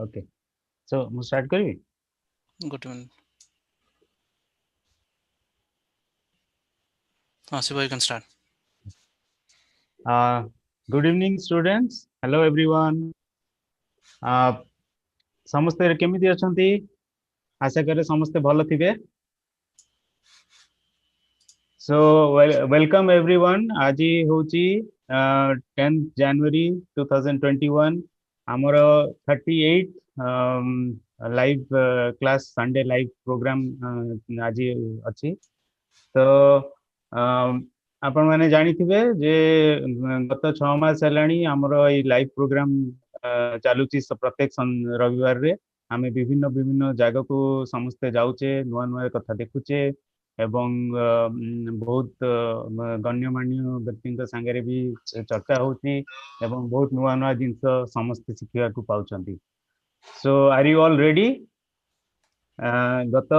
Okay. So, ମୁଁ start କରିବି? Good evening. Siva, you can start. Good evening, students. Hello, everyone. ସମସ୍ତେ କେମିତି ଅଛନ୍ତି? ଆଶା କରେ ସମସ୍ତେ ଭଲ ଥିବେ। So, welcome everyone. ଆଜି ହେଉଛି 10th January 2021. ଆମର 38 live class Sunday live programme ଆଜି ଅଛି। ତ ଆପଣମାନେ ଜାଣିଥିବେ ଯେ ଗତ 6 ମାସ ହେଲାଣି ଆମର ଏଇ ଲାଇଭ୍ ପ୍ରୋଗ୍ରାମ ଚାଲୁଛି ପ୍ରତ୍ୟେକ ରବିବାରରେ। ଆମେ ବିଭିନ୍ନ ବିଭିନ୍ନ ଜାଗାକୁ ସମସ୍ତେ ଯାଉଛେ, ନୂଆ ନୂଆ କଥା ଦେଖୁଛେ ଏବଂ ବହୁତ ଗଣ୍ୟମାନ୍ୟ ବ୍ୟକ୍ତିଙ୍କ ସାଙ୍ଗରେ ବି ଚର୍ଚ୍ଚା ହଉଛି ଏବଂ ବହୁତ ନୂଆ ନୂଆ ଜିନିଷ ସମସ୍ତେ ଶିଖିବାକୁ ପାଉଛନ୍ତି। So are you all ready? ଗତ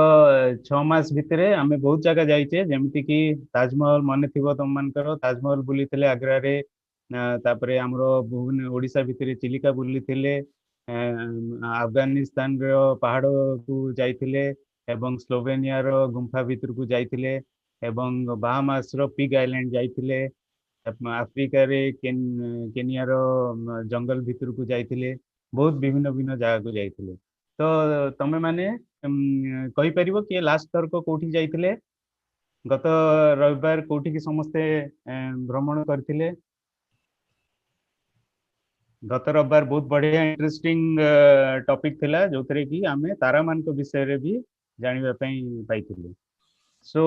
6 ମାସ ଭିତରେ ଆମେ ବହୁତ ଜାଗା ଯାଇଛେ, ଯେମିତିକି ତାଜମହଲ ମନେ ଥିବ ତମମାନଙ୍କର, ତାଜମହଲ ବୁଲିଥିଲେ ଆଗ୍ରାରେ। ତାପରେ ଆମର ଓଡ଼ିଶା ଭିତରେ ଚିଲିକା ବୁଲିଥିଲେ, ଆଫଗାନିସ୍ତାନର ପାହାଡ଼କୁ ଯାଇଥିଲେ ଏବଂ ସ୍ଲୋଭେନିଆର ଗୁମ୍ଫା ଭିତରକୁ ଯାଇଥିଲେ ଏବଂ ବାହାମାସର ପିଗ୍ ଆଇଲ୍ୟାଣ୍ଡ ଯାଇଥିଲେ, ଆଫ୍ରିକାରେ କେନିଆର ଜଙ୍ଗଲ ଭିତରକୁ ଯାଇଥିଲେ, ବହୁତ ବିଭିନ୍ନ ବିଭିନ୍ନ ଜାଗାକୁ ଯାଇଥିଲେ। ତ ତମେ ମାନେ କହିପାରିବ କିଏ ଲାଷ୍ଟ ଥରକ କୋଉଠି ଯାଇଥିଲେ? ଗତ ରବିବାର କୋଉଠିକି ସମସ୍ତେ ଭ୍ରମଣ କରିଥିଲେ? ଗତ ରବିବାର ବହୁତ ବଢିଆ ଇଣ୍ଟରେଷ୍ଟିଂ ଟପିକ ଥିଲା, ଯୋଉଥିରେ କି ଆମେ ତାରାମାନଙ୍କ ବିଷୟରେ ବି ଜାଣିବା ପାଇଁ ପାଇଥିଲୁ। So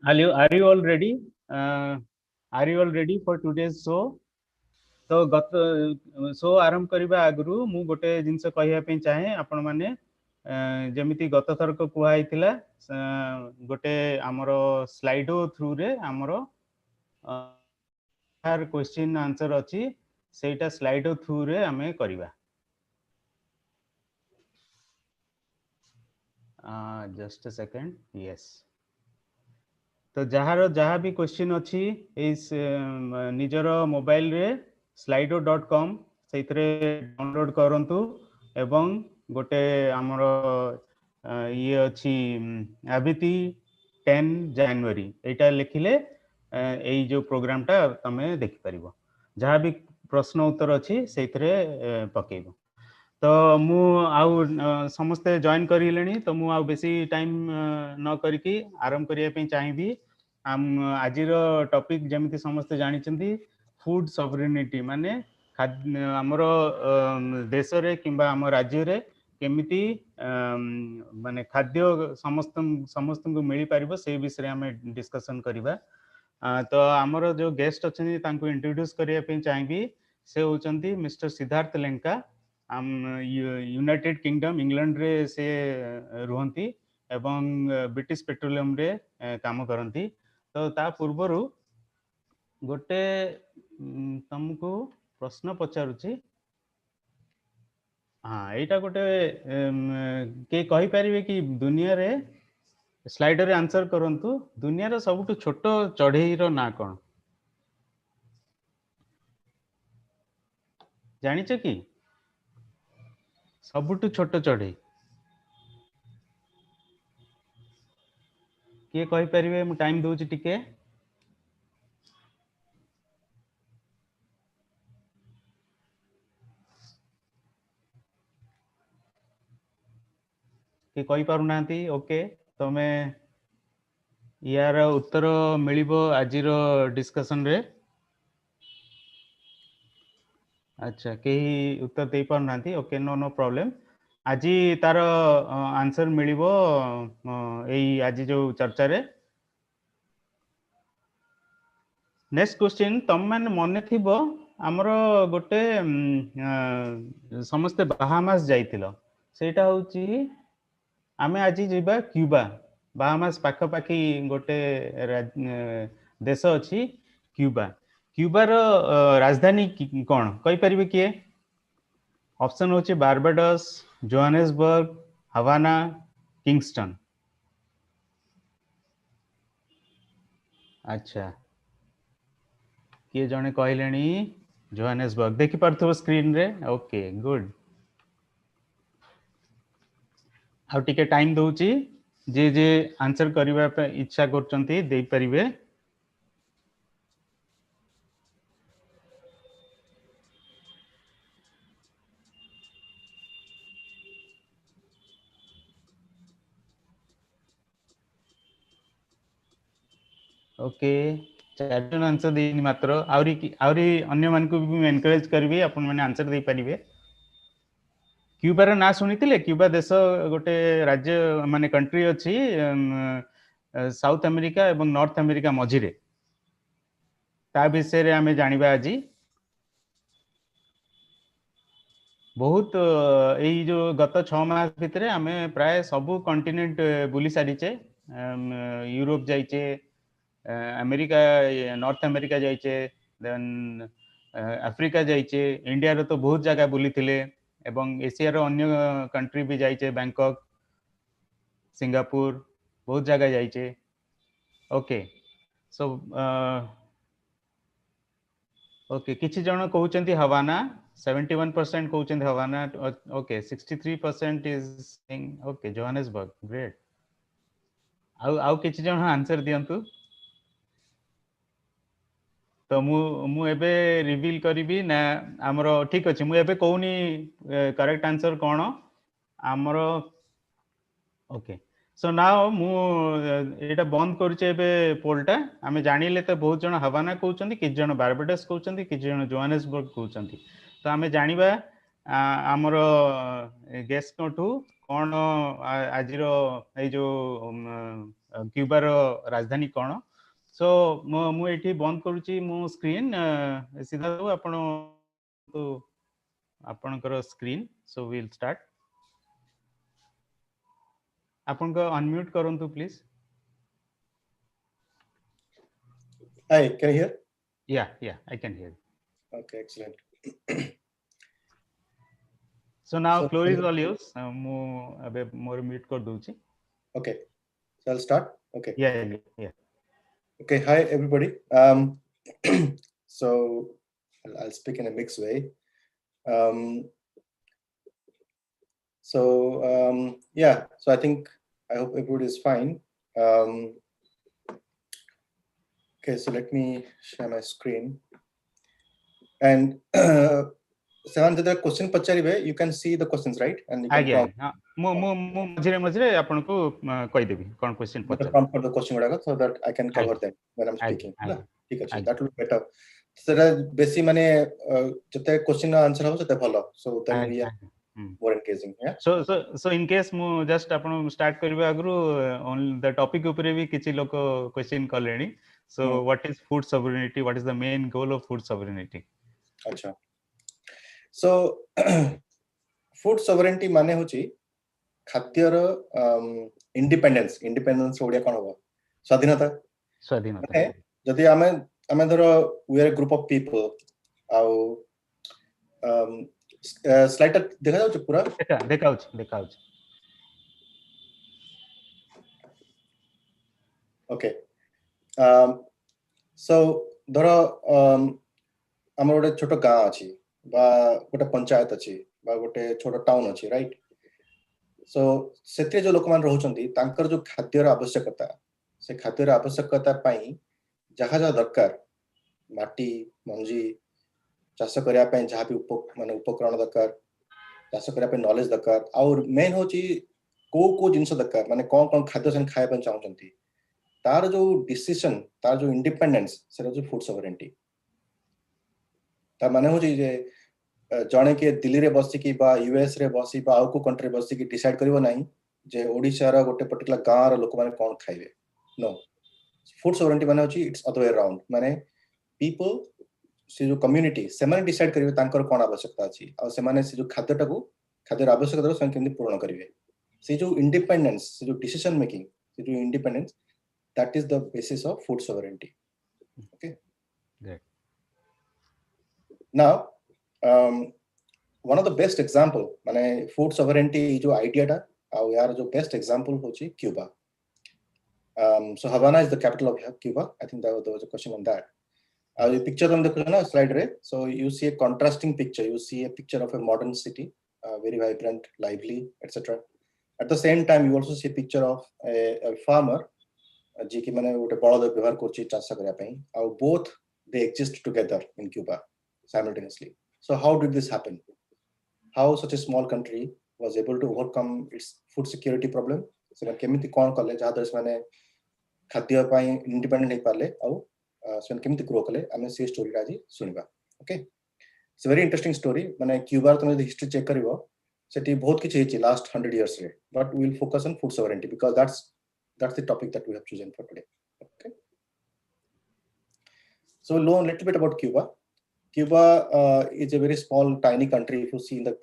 are you all ready? Are you all ready for today's show? ତ ଗତ ଶୋ ଆରମ୍ଭ କରିବା ଆଗରୁ ମୁଁ ଗୋଟେ ଜିନିଷ କହିବା ପାଇଁ ଚାହେଁ। ଆପଣମାନେ ଯେମିତି ଗତ ଥରକ କୁହା ହେଇଥିଲା, ଗୋଟେ ଆମର ସ୍ଲାଇଡୋ ଥ୍ରୁରେ ଆମର କ୍ୱେଶ୍ଚିନ୍ ଆନ୍ସର ଅଛି, ସେଇଟା ସ୍ଲାଇଡୋ ଥ୍ରୁରେ ଆମେ କରିବା। Just a second. ୟେସ୍। ତ ଯାହାର ଯାହା ବି କ୍ୱେଶ୍ଚିନ୍ ଅଛି ଏଇ ନିଜର ମୋବାଇଲରେ slido.com ସେଇଥିରେ ଡାଉନଲୋଡ୍ କରନ୍ତୁ ଏବଂ ଗୋଟେ ଆମର ଇଏ ଅଛି Aveti 10 ଜାନୁଆରୀ, ଏଇଟା ଲେଖିଲେ ଏଇ ଯୋଉ ପ୍ରୋଗ୍ରାମଟା ତମେ ଦେଖିପାରିବ। ଯାହା ବି ପ୍ରଶ୍ନ ଉତ୍ତର ଅଛି ସେଇଥିରେ ପକେଇବ। ତ ମୁଁ ଆଉ ସମସ୍ତେ ଜଏନ୍ କରିଲେଣି, ତ ମୁଁ ଆଉ ବେଶୀ ଟାଇମ୍ ନ କରିକି ଆରମ୍ଭ କରିବା ପାଇଁ ଚାହିଁବି। ଆଜିର ଟପିକ୍ ଯେମିତି ସମସ୍ତେ ଜାଣିଛନ୍ତି, ଫୁଡ୍ ସଭରେନିଟି, ମାନେ ଆମର ଦେଶରେ କିମ୍ବା ଆମ ରାଜ୍ୟରେ କେମିତି ମାନେ ଖାଦ୍ୟ ସମସ୍ତଙ୍କୁ ମିଳିପାରିବ ସେଇ ବିଷୟରେ ଆମେ ଡିସ୍କସନ୍ କରିବା। ତ ଆମର ଯୋଉ ଗେଷ୍ଟ ଅଛନ୍ତି ତାଙ୍କୁ ଇଣ୍ଟ୍ରୋଡ୍ୟୁସ୍ କରିବା ପାଇଁ ଚାହିଁବି। ସେ ହେଉଛନ୍ତି mister Siddharth Lenka. United kingdom ଇଂଲଣ୍ଡରେ ସେ ରୁହନ୍ତି ଏବଂ ବ୍ରିଟିଶ ପେଟ୍ରୋଲିୟମରେ କାମ କରନ୍ତି। ତ ତା ପୂର୍ବରୁ ଗୋଟେ ତମକୁ ପ୍ରଶ୍ନ ପଚାରୁଛି। ଏଇଟା ଗୋଟେ କିଏ କହିପାରିବେ କି ଦୁନିଆରେ, ସ୍ଲାଇଡରେ ଆନ୍ସର କରନ୍ତୁ, ଦୁନିଆର ସବୁଠୁ ଛୋଟ ଚଢେଇର ନାଁ କଣ? ଜାଣିଛ କି? ସବୁଠୁ ଛୋଟ ଚଢେଇ କିଏ କହିପାରିବେ? ମୁଁ ଟାଇମ୍ ଦଉଛି ଟିକେ। କିଏ କହିପାରୁନାହାନ୍ତି? ଓକେ, ତମେ ୟାର ଉତ୍ତର ମିଳିବ ଆଜିର ଡିସ୍କସନରେ। ଆଚ୍ଛା, କେହି ଉତ୍ତର ଦେଇପାରୁନାହାନ୍ତି। Okay, no problem. ଆଜି ତାର ଆନ୍ସର ମିଳିବ ଏଇ ଆଜି ଯୋଉ ଚର୍ଚ୍ଚାରେ। ନେକ୍ସଟ କ୍ୱେଶ୍ଚିନ୍, ତମମାନେ ମନେ ଥିବ ଆମର ଗୋଟେ ସମସ୍ତେ ବାହାମାସ ଯାଇଥିଲ, ସେଇଟା ହଉଛି ଆମେ ଆଜି ଯିବା କ୍ୟୁବା। ବାହାମାସ ପାଖାପାଖି ଗୋଟେ ଦେଶ ଅଛି କ୍ୟୁବା। କ୍ୟୁବାର ରାଜଧାନୀ କଣ କହିପାରିବେ କିଏ? ଅପସନ୍ ହଉଛି ବାରବାଡସ୍, ଜୋହାନେସବର୍ଗ, ହାଭାନା, କିଙ୍ଗଷ୍ଟନ। ଆଚ୍ଛା, କିଏ ଜଣେ କହିଲେଣି ଜୋହାନେସବର୍ଗ। ଦେଖିପାରୁଥିବ ସ୍କ୍ରିନରେ। Okay, good. ଆଉ ଟିକେ ଟାଇମ ଦଉଛି जे जे आंसर करबा पे इच्छा करचंती देई परिबे। ओके, 4 जन आंसर देनी मात्र आउरी अन्य मान को भी एनकरेज करबी अपन माने आंसर देई परिबे। क्यूबा रा ना सुनिथिले? क्यूबा देश गोटे राज्य माने कंट्री अछि साउथ अमेरिका एवं नॉर्थ अमेरिका मझिरे। ता विषय रे हमें जानिबा आजी। बहुत यही जो गत 6 मास भितर आम प्राय सबू कंटिनेंट बुली सारीचे। यूरोप जाइचे, अमेरिका नॉर्थ अमेरिका जाइचे, देन अफ्रिका जाइचे, इंडिया रो तो बहुत जगह बुली थिले एवं एशिया रो अन्य कंट्री भी जाइचे, बैंकॉक, सिंगापुर, बहुत जगह जाइचे। ओके, सो ओके, किछि जण कहउचंती हवाना, 71% कहउचंती Havana. Okay, 63% is saying okay Johannesburg. Great. आउ किछि जण आंसर दियंतु। तो मु एबे रिवील करिवि ना हमरो ठीक अछि। मु एबे कहउनी करेक्ट आंसर कोन हमरो। ओके, सो नाउ मु एटा बंद करूचे एबे पोलटा। आमे जानिले तो बहुत जण हवाना कहउचंती, कि जण बारबाडोस कहउचंती, कि जण जोहान्सबर्ग कहउचंती। तो आमे जानिबा हमरो गेस्ट नोटू कोन आजिरो ए जो क्यूबा रो राजधानी कोन। सो मु एठी बंद करूची मु स्क्रीन। सीधा आपण तो आपणकर screen. So we will start. आपन को अनम्यूट करंतु please. Hi, can you hear? Yeah, I can hear. Okay, excellent. So now floor is all yours. मु अबे मोर म्यूट कर दूची। Okay, so I'll start. Okay. Yeah. Okay, hi everybody. So I'll speak in a mixed way. Yeah, so I think I hope everybody is fine. Okay, so let me share my screen. And Sevan, the question pacharibe, you can see the questions, right? And you can prompt. मु मझिरे आपन को कहि देबी कोन question पचार। Prompt for the question gudaga so that I can cover them when I'm speaking. ठीक अछि, that will be better. सेटा बेसी माने जते क्वेश्चन आंसर हो सेते भलो, so then we are more engaging. Yeah, so in case मु जस्ट आपण स्टार्ट करबा आगु ऑन द टॉपिक ऊपर भी किछि लोक question कलेनी। So what is food sovereignty? What is the main goal of food sovereignty? अच्छा, so food sovereignty माने होची खाद्यर इंडिपेंडेंस ओडिया कोन हो? स्वाधीनता। जदि आमे धरो we are a group of people आउ स्लाइड देखा जाउछ पूरा? देखाउछ। ओके, सो धरो हमर गोटे छोट गाँ अछि बा गोटे पंचायत अछि बा गोटे छोट टाउन अछि, राइट? सो सेते जो लोक मान रहउचंती तांकर जो खाद्यर आवश्यकता, से खाद्यर आवश्यकता पई जहा जहा दरकार माटी मंजी चाष करिया पई जहा भी माने उपकरण दरकार, चाष करिया पई नॉलेज दरकार, और मेन होची को जिंस दरकार, माने कोन खाद्य से खाया पई चाहउचंती, तार जो डिसीजन, तार जो इंडिपेंडेंस, सेरा जो फूड सोवरेंटी। ता माने होची जे जणे के दिल्ली रे बसी की बा यूएस रे बसी बा आउ को कंट्री बसी की डिसाइड करिवो नाही जे ओडिसा रा गोटे पर्टिकुलर गाँ रा लोक माने कोन खाइबे। नो, फूड सोवरेंटी माने होची इट्स अदर वे अराउंड, माने पीपल से जो कम्युनिटी से माने डिसाइड करिवे तांकर कोन आवश्यकता अछि आ से माने से जो खाद्यटा को खाद्यर आवश्यकता को केमि पूर्ण करिवे। से जो इंडिपेंडेंस, से जो डिसीजन मेकिंग, से जो independence, that is the basis of food sovereignty. Okay, great. Now one of the best example माने food sovereignty जो idea टा और यार जो best example होची Cuba. So Havana is the capital of Cuba. I think there was a question on that. The picture on the slide रे, so you see a contrasting picture. You see a picture of a modern city, very vibrant, lively, etc. At the same time, you also see a picture of a farmer जी कि मैंने उटे बड़ा व्यवहार करची चाष करया पे और both they exist together in Cuba simultaneously. So how did this happen? How such a small country was able to overcome its food security problem? So केमिति कौन कले जहाँ दर्श मैंने खाद्य पाई independent नहीं पाले और स्वयं केमिति grow कले हमें से story राजी सुनिबा. Okay, it's a very interesting story. मैंने क्यूबा तो मैंने history check करी वो सेठी बहुत किछ हेची last 100 years रे. But we will focus on food sovereignty because that's the topic that we have chosen for today. Okay. So know a little bit about Cuba. Cuba is a very small, tiny country. If you see in the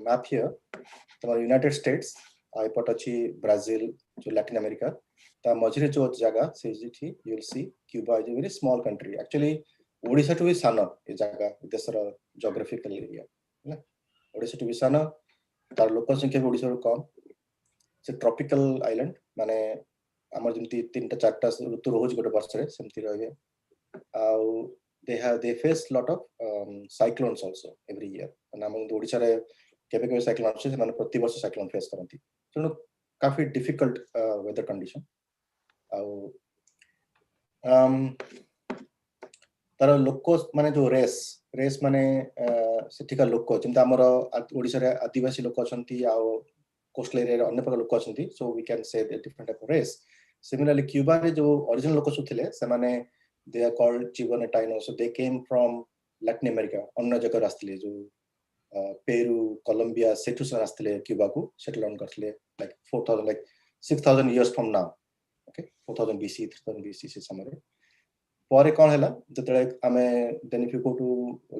map here, the United States, Brazil, Latin America, the majority of jaga you will see Cuba is a very small country. Actually, Odisha to be sana is jaga. This is a geographical area. Odisha to be sana. The local संख्या Odisha to come. It's a tropical island. माने ଆମର ଯେମିତି 3ଟା 4ଟା ଋତୁ ରହୁଛି ଗୋଟେ ବର୍ଷରେ ସେମିତି ରହିବେ ଆଉ they face lot of cyclones also every year and ଆମ ଓଡ଼ିଶାରେ କେବେ କେବେ cyclone ଆସୁଛି ସେମାନେ ପ୍ରତି ବର୍ଷ cyclone face କରନ୍ତି ତେଣୁ काफी difficult weather condition ଆଉ ତାର ଲୋକ ମାନେ ଯୋଉ ରେସ୍ ମାନେ ସେଠିକା ଲୋକ ଯେମିତି ଆମର ଓଡ଼ିଶାରେ ଆଦିବାସୀ ଲୋକ ଅଛନ୍ତି ଆଉ କୋଷ୍ଟାଲ ଏରିଆରେ ଅନ୍ୟ ପ୍ରକାର ଲୋକ ଅଛନ୍ତି so we can say a different type of race. Similarly, Cuba रे जो original लोक सब थिले सेमाने they are called Chibonetanos. So they came from Latin America. अन्य जगह आस्थिले जो पेरू, कोलंबिया सेठु से आस्थिले क्यूबा को settle down करथिले like 4000 like 6000 years from now. Okay, 4000 BC, 3000 BC से समरे. ପରେ କଣ ହେଲା ଯେତେବେଳେ ଆମେ then if you go to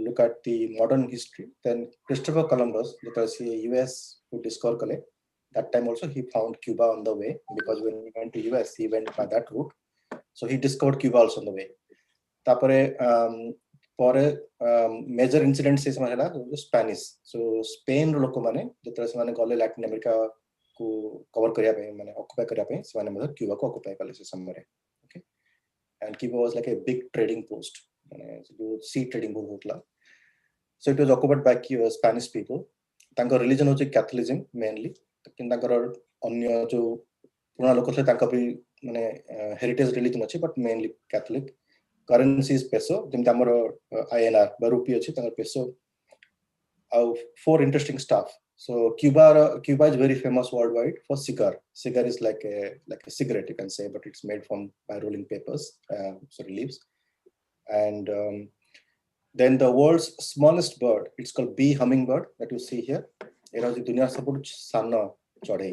look at the modern history then Christopher Columbus ଯେତେବେଳେ ସେ US କୁ discover କଲେ that time also he found Cuba on the way because when he went to US he went by that route so he discovered Cuba also on the way तापरे ପରେ major incident से समय ହେଲା Spanish so Spain ର ଲୋକ ମାନେ ଯେତେବେଳେ ସେମାନେ ଗଲେ Latin America କୁ cover କରିବା ପାଇଁ ମାନେ occupy କରିବା ପାଇଁ ସେମାନେ ମଧ୍ୟ Cuba କୁ occupy କଲେ ସେ ସମୟରେ okay and Cuba was like a big trading post ମାନେ sea trading ବହୁତ होतला so it was occupied by Spanish people ତାଙ୍କ religion होची Catholicism mainly किंतु तांकर अन्य जो पुराना लोक थे तांका भी माने हेरिटेज रिलीजन अछि but mainly Catholic currency is peso जेमते हमर INR बा रुपी अछि तांकर पेसो आउ for interesting stuff so Cuba is very famous worldwide for cigar is like a cigarette you can say but it's made from by rolling papers sorry leaves and then the world's smallest bird it's called bee hummingbird that you see here era जो दुनिया सबुठ सानो चढ़ई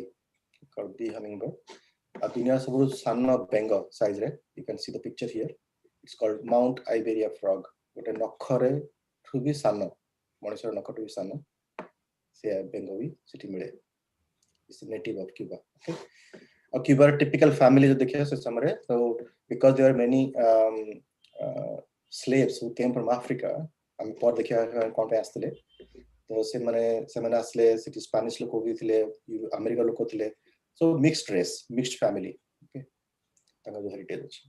called bee hummingbird a दुनिया सबुठ सानो bengal size रे you can see the picture here it's called Mount Iberia frog गोटे नखरे ठु भी सानो मनुष्य नखटु भी सानो से bengal भी सिटी मिले it's a native of Cuba okay a Cuba typical family जो देखिए से समरे so because there are many slaves who came from Africa हम पर देखिए कौन पे आस्ते तो सेमाने आसले सिटी स्पेनिश लोक भी थिले अमेरिका लोक थिले so mixed race mixed family okay ताका जो हेरिटेज अछि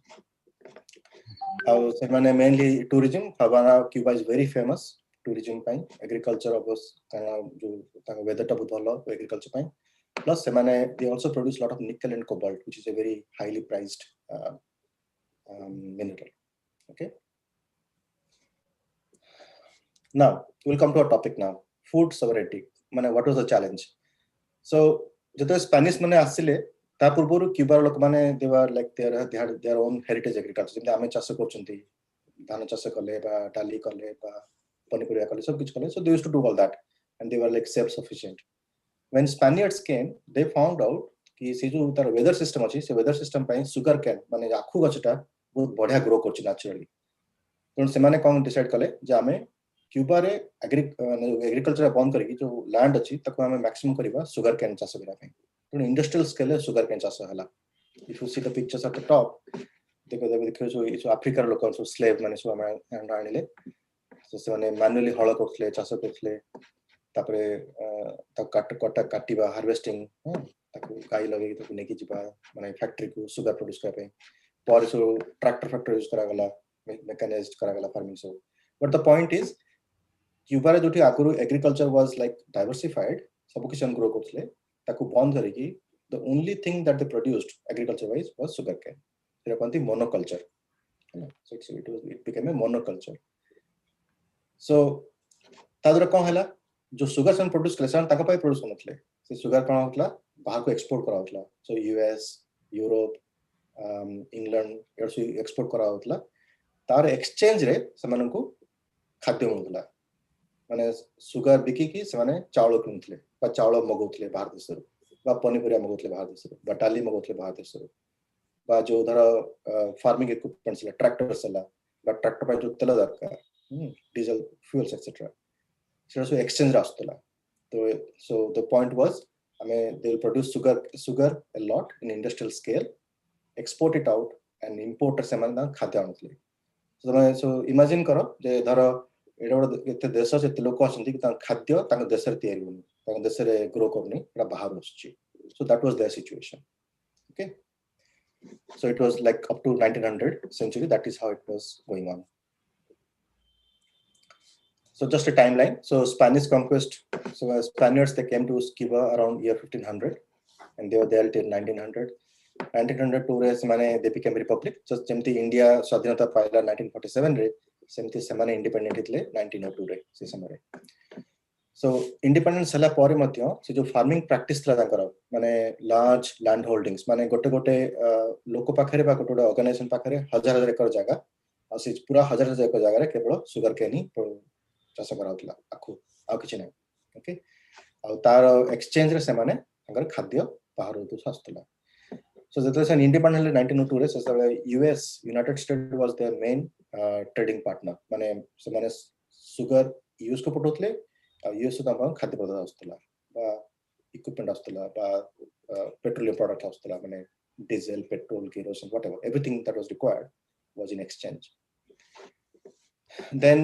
आउ सेमाने mainly tourism Havana Cuba is very famous tourism पई एग्रीकल्चर ऑफकोर्स जो ताका वेदर टा बहुत भलो एग्रीकल्चर पई प्लस सेमाने they also produce lot of nickel and cobalt which is a very highly priced mineral okay now we'll come to our topic now food sovereignty माने what was the challenge so जते Spanish माने आसिले ता पूर्वरु Cuba लोक माने they were like they had their own heritage agriculture जेंते आमे चाष करचंती धान चाष कले बा डाली कले बा पनिपरिया कले सब किछ कले so they used to do all that and they were like self sufficient when Spaniards came they found out कि से जो तार वेदर सिस्टम अछि से वेदर सिस्टम पई सुगर कैन माने आखु गछटा बहुत बढ़िया ग्रो करछि नेचुरली तो से माने कोन डिसाइड कले जे आमे क्यूबा रे एग्रीकल्चर बंद करके जो लैंड अछि तको हमें मैक्सिमम करबा सुगर कैन चाष करा पे तो इंडस्ट्रियल स्केल रे सुगर कैन चाष हला if you see the pictures at the top देखो जो अफ्रीका लोक सो स्लेव माने सो हम आनिले तो से माने मैन्युअली हळ करथले चाष करथले तापरे त काटिबा हार्वेस्टिंग ताको गाई लगे तो नेकी जिबा माने फैक्ट्री को सुगर प्रोड्यूस करा पे पर सो ट्रैक्टर फैक्ट्री यूज करा गला मैकेनाइज्ड करा गला farming so but the point is Cuba रे जोठी आगुरु एग्रीकल्चर वाज लाइक डाइवर्सिफाइड सब किछ ग्रो करथले ताकू बंद करके the only thing that they produced agriculture wise was sugarcane. They are called monoculture. So it became a monoculture. So तादर कौन हैला जो sugar सन produce करले सन ताका पाई प्रोड्यूस करनथले से सुगर कौन होतला बाहर को एक्सपोर्ट करा होतला so US Europe England air से एक्सपोर्ट करा होतला तार एक्सचेंज रे समान को खाद्य मिलतला माने सुगर बिकी की समान चावल किनथले बा चावल मगोतले बाहर देश रो बा पनीपरिया मगोतले बाहर देश रो बा टाली मगोतले बाहर देश रो बा जो धर फार्मिंग इक्विपमेंट्स ला ट्रैक्टर्स ला बा ट्रैक्टर पे जो तेल दरकार diesel fuels etcetera so exchange rastula so the point was I mean they will produce sugar a lot in industrial scale export it out and import semana khadya anutile so imagine karo je dharo eta gote ete desha ete lok asanti ki ta khadya ta desha re tiyari honi ta desha re grow korni eta bahar aschi so that was their situation okay so it was like up to 1900 century that is how it was going on. So just a timeline. So Spanish conquest. So Spaniards they came to Cuba around year 1500, and they were there till 1900. 1902 they became a republic. Just जेमती India स्वाधीनता पाइला 1947 रे, सेमती सेमाने independent हितले 1902 रे से समय रे. So independence हला परे मध्य से जो farming practice थला तांकर माने large land holdings माने गोटे लोक पाखरे बा गोटे organization पाखरे हजार एकर जगह और से पूरा हजार एकर जगह रे केवल सुगर केन ही चाष कराउतला आखु आ किछ नै ओके आ तार एक्सचेंज रे सेमाने अंगर खाद्य बाहर तो सस्तला सो जते से इंडिपेंडेंट 1902 रे से US United State was their main trading partner माने सेमाने सुगर यूएस को पटोतले आ यूएस तो हम खाद्य पदार्थ आस्तला बा इक्विपमेंट आस्तला बा पेट्रोलियम प्रोडक्ट आस्तला माने diesel petrol kerosene whatever everything that was required was in exchange then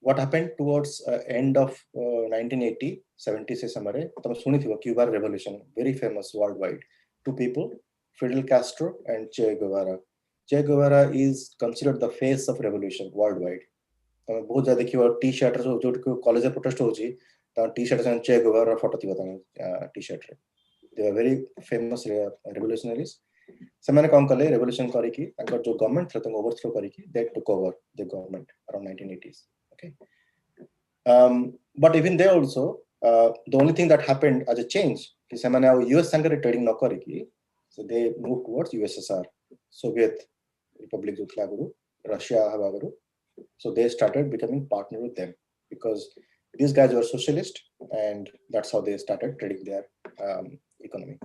what happened towards end of 1980 70 se samare tum suni thibo Cuban revolution very famous worldwide two people Fidel Castro and Che Guevara is considered the face of revolution worldwide tum bahut jada dekhibo t-shirt ro jo college protest hoji ta t-shirt se Che Guevara photo thibo ta t-shirt re they were very famous revolutionaries semane kon kale revolution kariki tankar jo government thra tang overthrow kariki they took over the government around 1980s. Okay. But even there also, the only thing that happened as a change is that US sangare trading no kariki, so they moved towards USSR, Soviet Republic Guru, Russia Havagaru. So they started becoming partner with them because these guys were socialist, and that's how they started trading their economy.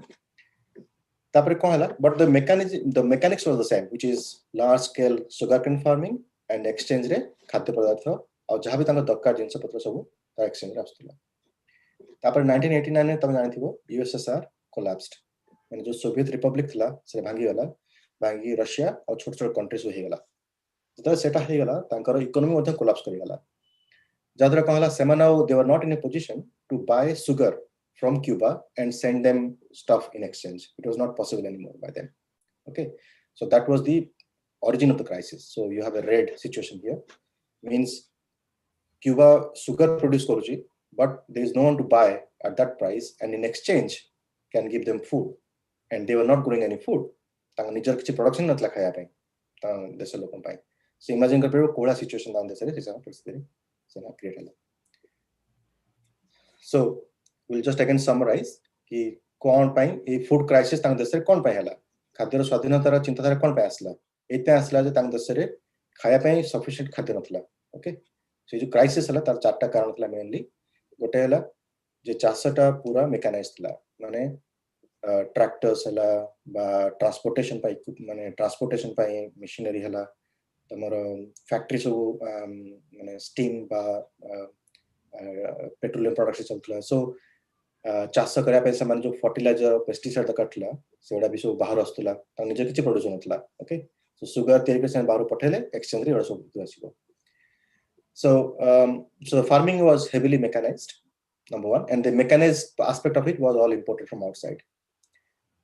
But the mechanics was the same, which is large scale sugarcane farming and exchange re khadya padartha और जहाँ भी तंग दरकार जिनसे पत्र सब ता exchange रास्तला तापर 1989 ने तम जानिथिबो यूएसएसआर कोलैप्स्ड माने जो सोवियत रिपब्लिक थला से भांगी रशिया और छोट छोट कंट्रीज हो गेला जता सेटा हे गेला तांकर इकोनॉमी मध्ये कोलैप्स करि गेला जादरा कहला सेमाना they were not in a position to buy sugar from Cuba and send them stuff in exchange it was not possible anymore by them okay so that was the origin of the crisis so you have a red situation here means Cuba sugar produce koruchi, but there is no one to buy at that price, and in exchange can give them food, and they were not growing any food. Tang nijar kichi production natla khaya pai, tang desha lokon pai. So imagine kar paribo koda situation down desha re sisa paristiti sena create hala. So we'll just again summarize ki kon pai e food crisis tang desha re kon pai hala. Khadya ro swadhinata ra chinta dhara kon pai asla. Ete asla je tang desha re khaya pai sufficient khadya natla. Okay. से जो crisis हला तार चारटा कारण थला mainly गोटे हला जे चासटा पूरा mechanise थला माने ट्रैक्टर्स हला बा ट्रांसपोर्टेशन पाई माने ट्रांसपोर्टेशन पाई मशीनरी हला तमरो फैक्ट्री सब माने स्टीम बा पेट्रोलियम प्रोडक्ट्स चलथला सो चाष करिया पे समान जो फर्टिलाइजर पेस्टिसाइड दकटला सेडा भी सब बाहर आस्तला ता निजे किछि प्रोड्यूस नथला ओके सो सुगर 30% बाहर पठेले एक्सचेंज रे और सब आसीबो. So the farming was heavily mechanized, number one, and the mechanized aspect of it was all imported from outside.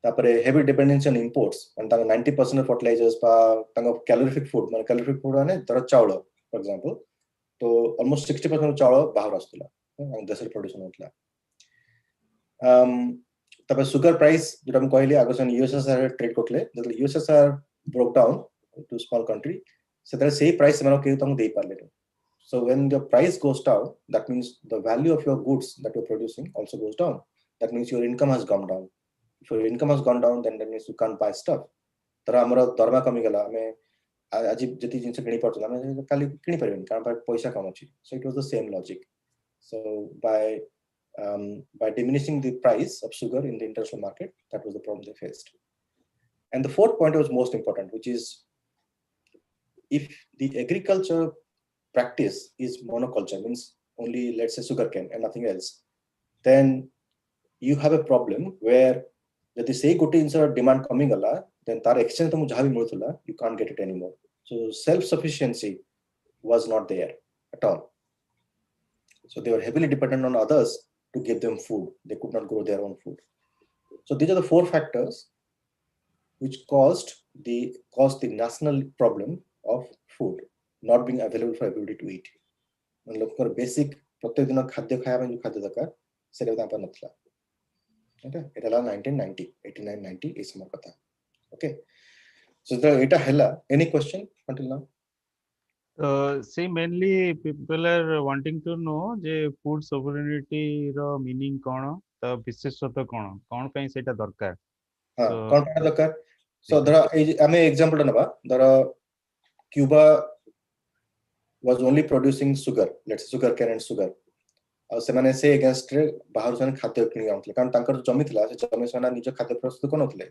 Tapare heavy dependence on imports, and 90% of fertilizers pa tanga calorific food ane tara chawla, for example, so almost 60% of chawla bahar astula, and desert production hotla. तब sugar price जो हम कहले आगो सन USSR trade करले जब USSR broke down to small country सेतरे सेही प्राइस मानो के तुम दे Parle so when the price goes down that means the value of your goods that you're producing also goes down that means your income has gone down if your income has gone down then that means you can't buy stuff तरा हमर दरमा कमी गला हमें आज जति जिंस किनी पड़छ हमें काली किनी परबेन कारण पैसा कम अछि so it was the same logic so by diminishing the price of sugar in the international market that was the problem they faced and the fourth point was most important which is if the agriculture practice is monoculture means only let's say sugarcane and nothing else then you have a problem where जति से गोटे इंसर demand कमी गला then तार exchange तुम जहाँ भी मिलतला you can't get it anymore so self sufficiency was not there at all so they were heavily dependent on others to give them food they could not grow their own food so these are the four factors which caused the national problem of food not being available for everybody to eat मन लोकर basic प्रत्येक दिन खाद्य खाया जो खाद्य दरकार सेरे तापर नथला ओके एटा 1990 89 90 ए समय कथा ओके सो एटा हला any question until now see mainly people are wanting to know जे food sovereignty रो meaning कोन त विशेषता कोन पई सेटा दरकार हां कोन पई दरकार सो धरा हमें एग्जांपल नबा धरा Cuba was only producing sugar let's say sugar cane and sugar और सेमाने से अगेंस्ट बाहर से खाद्य किनि आउतले कारण तांकर जमी थिला से जमी सेना निज खाद्य प्रस्तुत कोनथले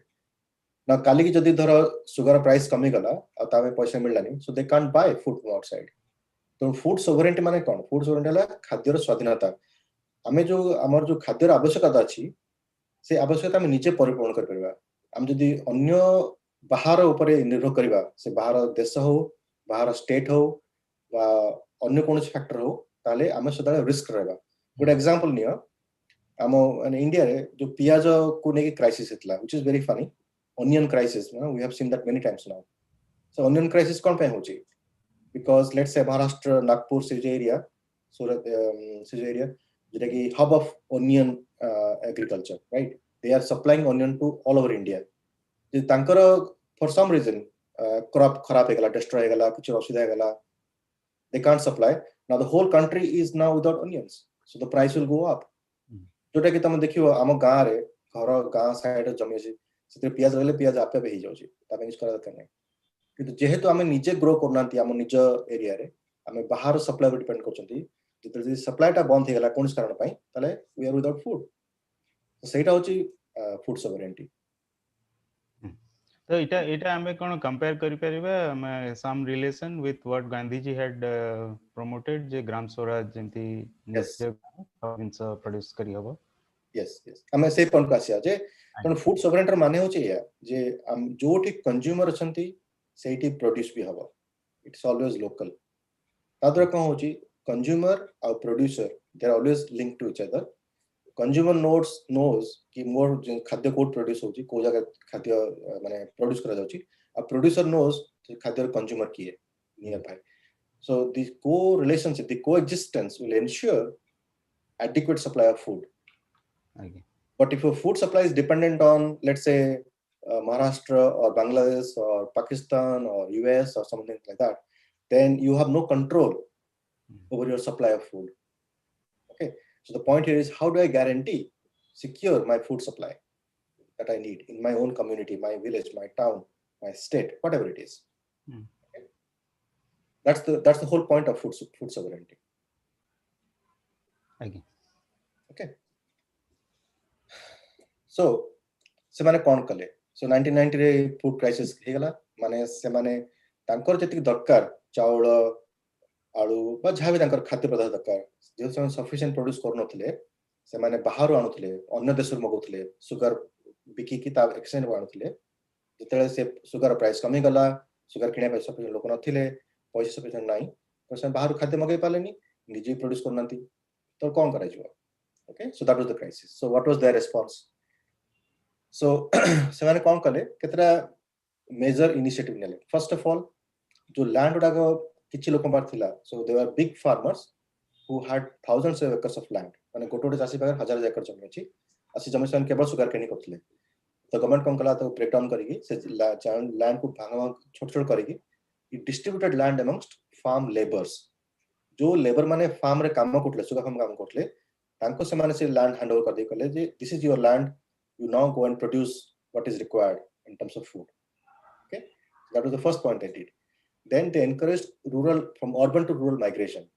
ना काली की जदी धर सुगर प्राइस कमी गला और तामे पैसा मिललानी so they can't buy food from outside तो फूड सोवरेंटी माने कोन फूड सोवरेंटी हला खाद्यर स्वाधीनता हमें जो हमर जो खाद्यर आवश्यकता अछि से आवश्यकता हम निजे परिपूर्ण कर परबा हम जदी अन्य बाहर ऊपर निर्भर करबा से बाहर देश हो बाहर स्टेट हो बा अन्य कोन फैक्टर हो ताले हम सदा रिस्क रहबा गुड एग्जांपल नियो हम इंडिया रे जो पियाज को नेकी क्राइसिस हेतला which is very funny onion crisis we have seen that many times now so onion crisis kon pe hochi because let's say Maharashtra Nagpur such area Surat such area jeta ki hub of onion agriculture right they are supplying onion to all over India je tankara for some reason crop kharab hegala destroy hegala kuch asida hegala they can't supply now the whole country is now without onions so the price will go up jota ki tame dekhibo amo gaଁ रे घर गाँ side जमी अछि सेते पियाज रहले पियाज आपे बहि जाउछि तामे यूज करा दरकार नै किंतु जेहेतु आमे निजे ग्रो करनांती हम निज एरिया रे आमे बाहर सप्लाई पर डिपेंड करछंती जते सप्लाई टा बंद हे गेला कोनस कारण पई तले वी आर विदाउट फूड तो सेटा होछि फूड सोवरेंटी तो इटा हमें कोन कंपेयर करि परिबा some relation with what Gandhi ji had promoted जे ग्राम स्वराज जेंती निजे प्रोविंस प्रोड्यूस करी हबो यस हमें से पॉइंट कासिया जे कोन फूड सोवरेंटी माने होछि या जे हम जोठी कंज्यूमर अछंती सेठी प्रोड्यूस भी हबो इट्स ऑलवेज लोकल तादर कोन होछि कंज्यूमर और producer they are always linked to each other consumer knows कि मोर खाद्य कोड प्रोड्यूस होछि को जगह खाद्य माने प्रोड्यूस करा जाउछि और प्रोड्यूसर नोज खाद्य कंज्यूमर की है नियर बाय सो दिस को relationship the coexistence will ensure adequate supply of food okay but if your food supply is dependent on let's say Maharashtra or Bangladesh or Pakistan or US or something like that then you have no control over your supply of food okay so the point here is how do I guarantee secure my food supply that I need in my own community my village my town my state whatever it is okay? that's the whole point of food sovereignty okay so से माने कोन कले सो 1990 रे food crisis हे गला माने से माने तांकर जति दरकार चाउल आलू बा झाबे तांकर खाद्य पदार्थ दरकार जे से सफिशिएंट प्रोड्यूस करन थले से माने बाहर आनुथले अन्य देश रे मगुथले सुगर बिकी की ता एक्सचेंज आनुथले जतले से सुगर प्राइस कमी गला सुगर किने पे सफिशिएंट लोक नथिले पैसा सफिशिएंट नाही तो से बाहर खाद्य मगे पालेनी निजे प्रोड्यूस करनांती तो कोन करै जो okay so that was the crisis so what was their response so ସେମାନେ कोन कले केतरा मेजर इनिशिएटिव नेले फर्स्ट ऑफ ऑल जो लैंड उडा को किछि लोक पार थिला so they were big farmers who had thousands of acres of land माने गोटोटे चासी पाकर हजार एकड़ जमी अछि आसी जमी से केवल सुगर केनी करथले तो गवर्नमेंट कोन कला तो ब्रेक डाउन करिकि से लैंड को भाग छोट छोट करिकि it distributed land amongst farm laborers जो लेबर माने फार्म रे काम करथले सुगा फार्म काम करथले तांको से माने से लैंड हैंड ओवर कर दे कले जे this is your land you now go and produce what is required in terms of food. Okay, that was the first point they did. Then they encouraged from urban to rural migration,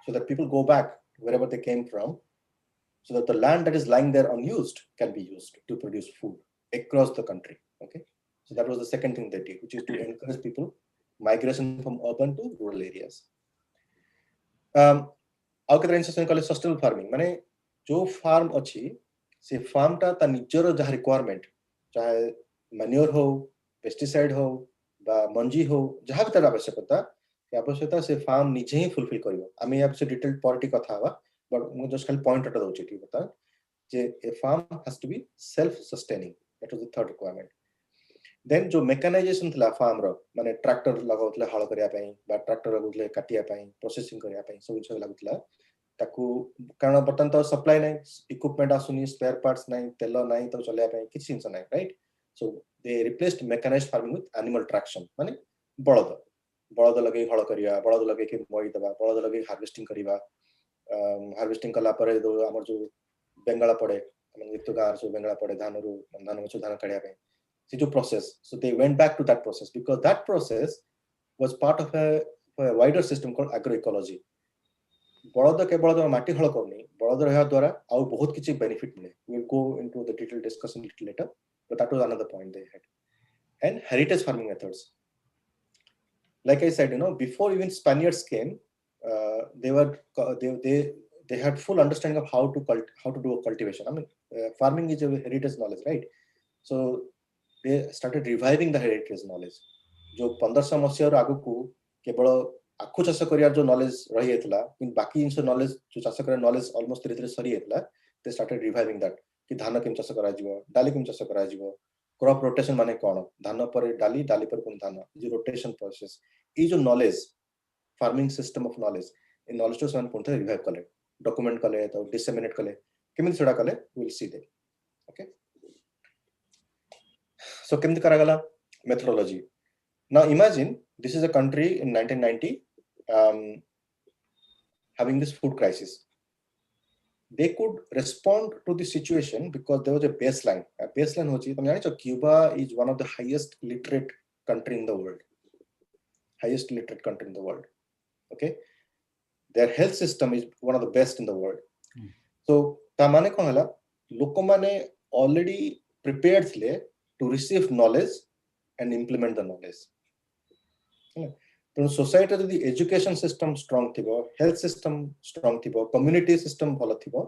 so that people go back wherever they came from, so that the land that is lying there unused can be used to produce food across the country. Okay, so that was the second thing they did, which is to encourage people migration from urban to rural areas. आउ केतरा institution कले sustainable farming माने जो farm अछि से farm ता ता निजर जहा रिक्वायरमेंट चाहे मैन्योर हो पेस्टिसाइड हो बा मंजी हो जहां भी तर आवश्यकता से फार्म निजे ही फुलफिल करियो आमे या से डिटेल पार्टी कथा हवा बट मु जस्ट खाली पॉइंट अटा दोछि ठीक बता जे a farm has to be self sustaining that was the third requirement then जो मेकानाइजेशन थला फार्म रो माने ट्रैक्टर लगाउतले हल करिया पई बा ट्रैक्टर लगाउतले काटिया पई प्रोसेसिंग करिया पई सब इछ लागुतला ताकू कारण बर्तन तो सप्लाई नै इक्विपमेंट आसुनी स्पेयर पार्ट्स नै तेल नै तो चलिया पई किछि इंस नै right so they replaced mechanized farming with animal traction माने बळद लगे हल करिया बळद लगे के मई दबा बळद लगे हार्वेस्टिंग करिवा हार्वेस्टिंग कला परे जो हमर जो बेंगला पड़े हमन तो गार सो बेंगला पड़े धान में धान काढिया पे से जो process so they went back to that process because that process was part of a wider system called agroecology बळद के बळद माटी हल करनी बळद रहया द्वारा आ बहुत किछि बेनिफिट मिले we will go into the detailed discussion little later but that was another point they had. And heritage farming methods, like I said, before even Spaniards came, they had full understanding of how to do a cultivation. I mean, farming is a heritage knowledge, right? So they started reviving the heritage knowledge. जो 1500 मसीह आगु को केवल आखु चाष करियार जो knowledge रही हेतला किन बाकी इंस नॉलेज जो चाष कर नॉलेज ऑलमोस्ट धीरे धीरे सरी हेतला they started reviving that कि धान केम चाष करा जिवो डाली केम चाष करा जिवो क्रॉप रोटेशन माने कोन धान पर डाली डाली पर कोन धान जे रोटेशन प्रोसेस ई जो knowledge farming system of knowledge in knowledge तो सन कोन रिवाइव कले डॉक्यूमेंट कले तो डिसेमिनेट कले केमिन छडा कले we will see that okay so केमिन करा गला methodology now imagine this is a country in 1990 having this food crisis. They could respond to the situation because there was a baseline. A baseline hochi tum jani Cuba is one of the highest literate country in the world. Highest literate country in the world. Okay, their health system is one of the best in the world. So ta mane kon hala loko mane already prepared thile to receive knowledge and implement the knowledge. तो society जदि education system strong थिबो health system strong थिबो community system भलो थिबो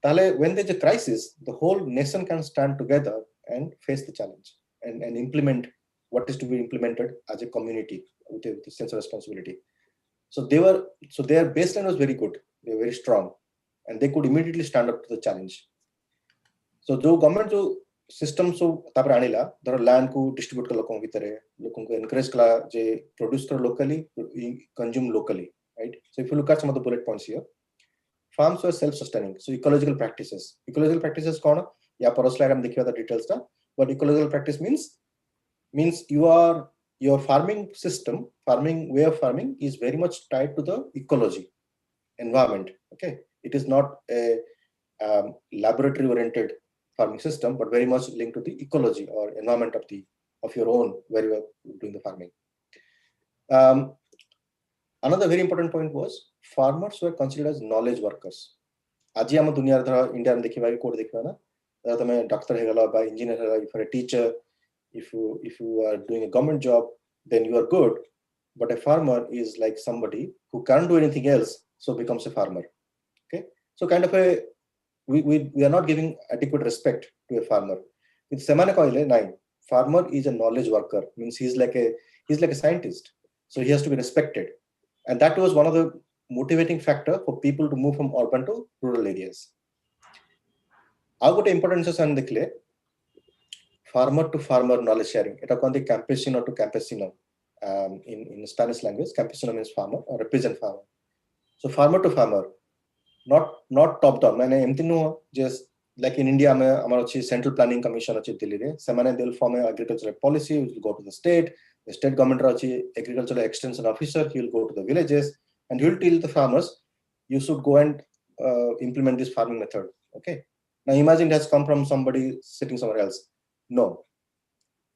ताले when there is a crisis the whole nation can stand together and face the challenge and implement what is to be implemented as a community with a sense of responsibility. So their baseline was very good, they were very strong and they could immediately stand up to the challenge. So जो government जो system so तापर आनिला धर land को distribute कर लोकों को encourage कला जे प्रोड्यूस कर locally consume locally right. So if you look at some of the bullet points here farms were self sustaining. So ecological practices कौन या पर स्लाइड हम देखियो द डिटेल्स ता what ecological practice means your farming system, farming way of farming is very much tied to the ecology environment. Okay, it is not a laboratory oriented farming system but very much linked to the ecology or environment of your own where you are doing the farming. Another very important point was farmers were considered as knowledge workers. आज हम दुनिया रा India में देखिबा code देखिबा ना तमे doctor हेगला बा engineer हेगला if you are a teacher, if you are doing a government job then you are good, but a farmer is like somebody who can't do anything else so becomes a farmer. Okay, so kind of a we are not giving adequate respect to a farmer. With semane कहले नहीं, farmer is a knowledge worker, means he's like a scientist, so he has to be respected, and that was one of the motivating factor for people to move from urban to rural areas. आउ गोटे important session देखले farmer to farmer knowledge sharing. Eta कहते campesino to campesino in Spanish language. Campesino means farmer or represent farmer. So farmer to farmer, not top down. मैंने एमती no just like in India, our Central Planning Commission they'll form an agricultural policy, which will go to the state government agricultural extension officer, he will go to the villages and he will tell the farmers, you should go and implement this farming method. Okay. Now imagine it has come from somebody sitting somewhere else. No.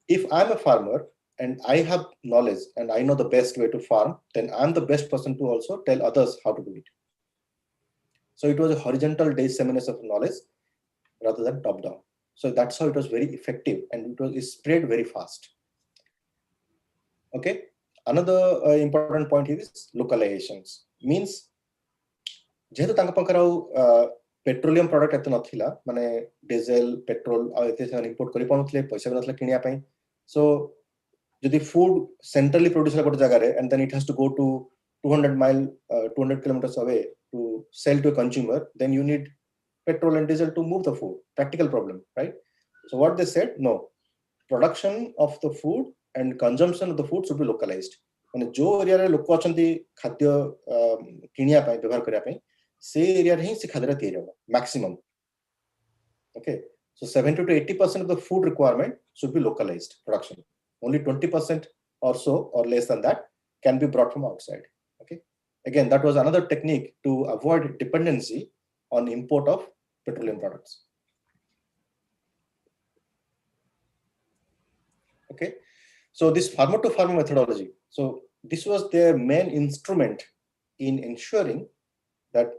If I'm a farmer and I have knowledge and I know the best way to farm, then I'm the best person to also tell others how to do it. So it was a horizontal dissemination of knowledge rather than top down. So that's how it was very effective and it spread very fast. Okay. Another important point here is localizations. Means जेहेतु तांका पाखर petroleum product एत नथिला माने diesel petrol आ एते से import करि पनथले पैसा नथला किनिया पई सो जदि फूड सेंट्रली प्रोड्यूस गोटे जगह रे and then it has to go to 200 kilometers away to sell to a consumer, then you need petrol and diesel to move the food. Practical problem, right? So what they said, no, production of the food and consumption of the food should be localized. माने जो area रे लोक अछंती खाद्य किनिया पई व्यवहार करिया पई से एरिया रे ही से खाद्य तैयार हो maximum. Okay, so 70 to 80% of the food requirement should be localized production. Only 20% or so or less than that can be brought from outside. Okay, again, that was another technique to avoid dependency on import of petroleum products. Okay, so this farmer to farmer methodology, so this was their main instrument in ensuring that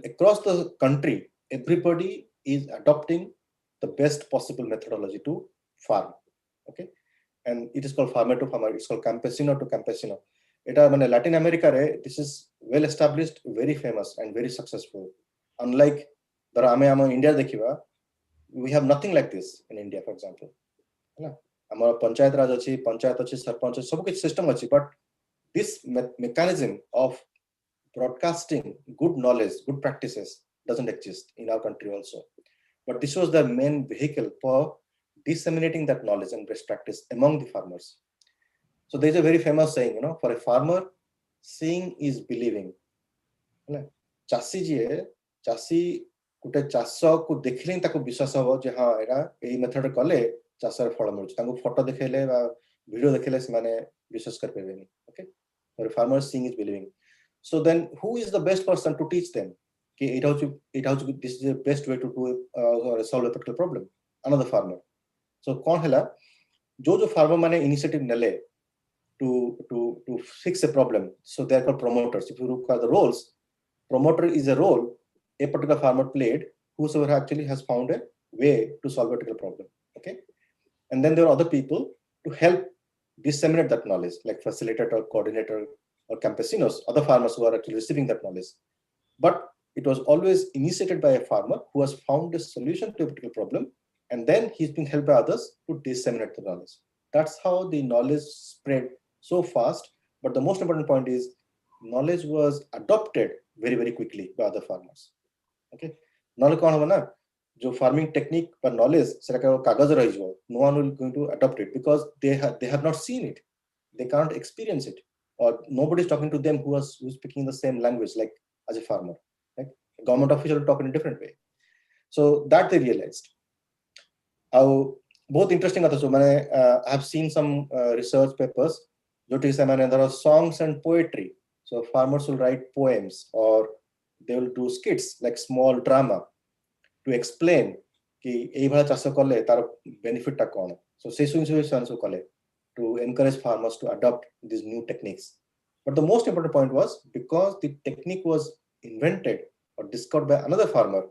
across the country everybody is adopting the best possible methodology to farm. Okay, and it is called farmer to farmer, it's called campesino to campesino. It is Latin America, this is well established, very famous and very successful. Unlike India, we have nothing like this in India, for example. Our panchayat raj achi, panchayat achi, sarpanch, सब कुछ system achi, but this mechanism of broadcasting good knowledge, good practices doesn't exist in our country also. But this was the main vehicle for disseminating that knowledge and best practice among the farmers. So there's a very famous saying, for a farmer, seeing is believing. चासी जी चासी कुटे चाष को देखले ताको विश्वास हो जे हां era एई method कले चाषर फल मिलछ ताको फोटो देखेले बा वीडियो देखेले से माने विश्वास कर पेबेनी. Okay, for a farmer, seeing is believing. So then who is the best person to teach them कि this is the best way to do or solve a particular problem? Another farmer. So कौन हैला जो farmer माने initiative नेले to fix a problem. So they are called promoters. If you look at the roles, promoter is a role a particular farmer played, whosoever actually has found a way to solve a particular problem. Okay, and then there are other people to help disseminate that knowledge, like facilitator, coordinator, or campesinos, other farmers who are actually receiving that knowledge. But it was always initiated by a farmer who has found a solution to a particular problem, and then he's being helped by others to disseminate the knowledge. That's how the knowledge spread so fast. But the most important point is knowledge was adopted very, very quickly by other farmers. Okay, knowledge कौन होगा ना जो farming technique पर knowledge सेरा का कागज रही जो no one will going to adopt it because they have not seen it, they can't experience it, or nobody is talking to them who's speaking the same language like as a farmer. Like a government official will talk in a different way. So that they realized. बहुत interesting था. So I have seen some research papers जो there are songs and poetry. So farmers will write poems or they will do skits like small drama to explain कि एई भला चाष कले तार benefit टा कोन. So से सुन कले to encourage farmers to adopt these new techniques. But the most important point was because the technique was invented or discovered by another farmer,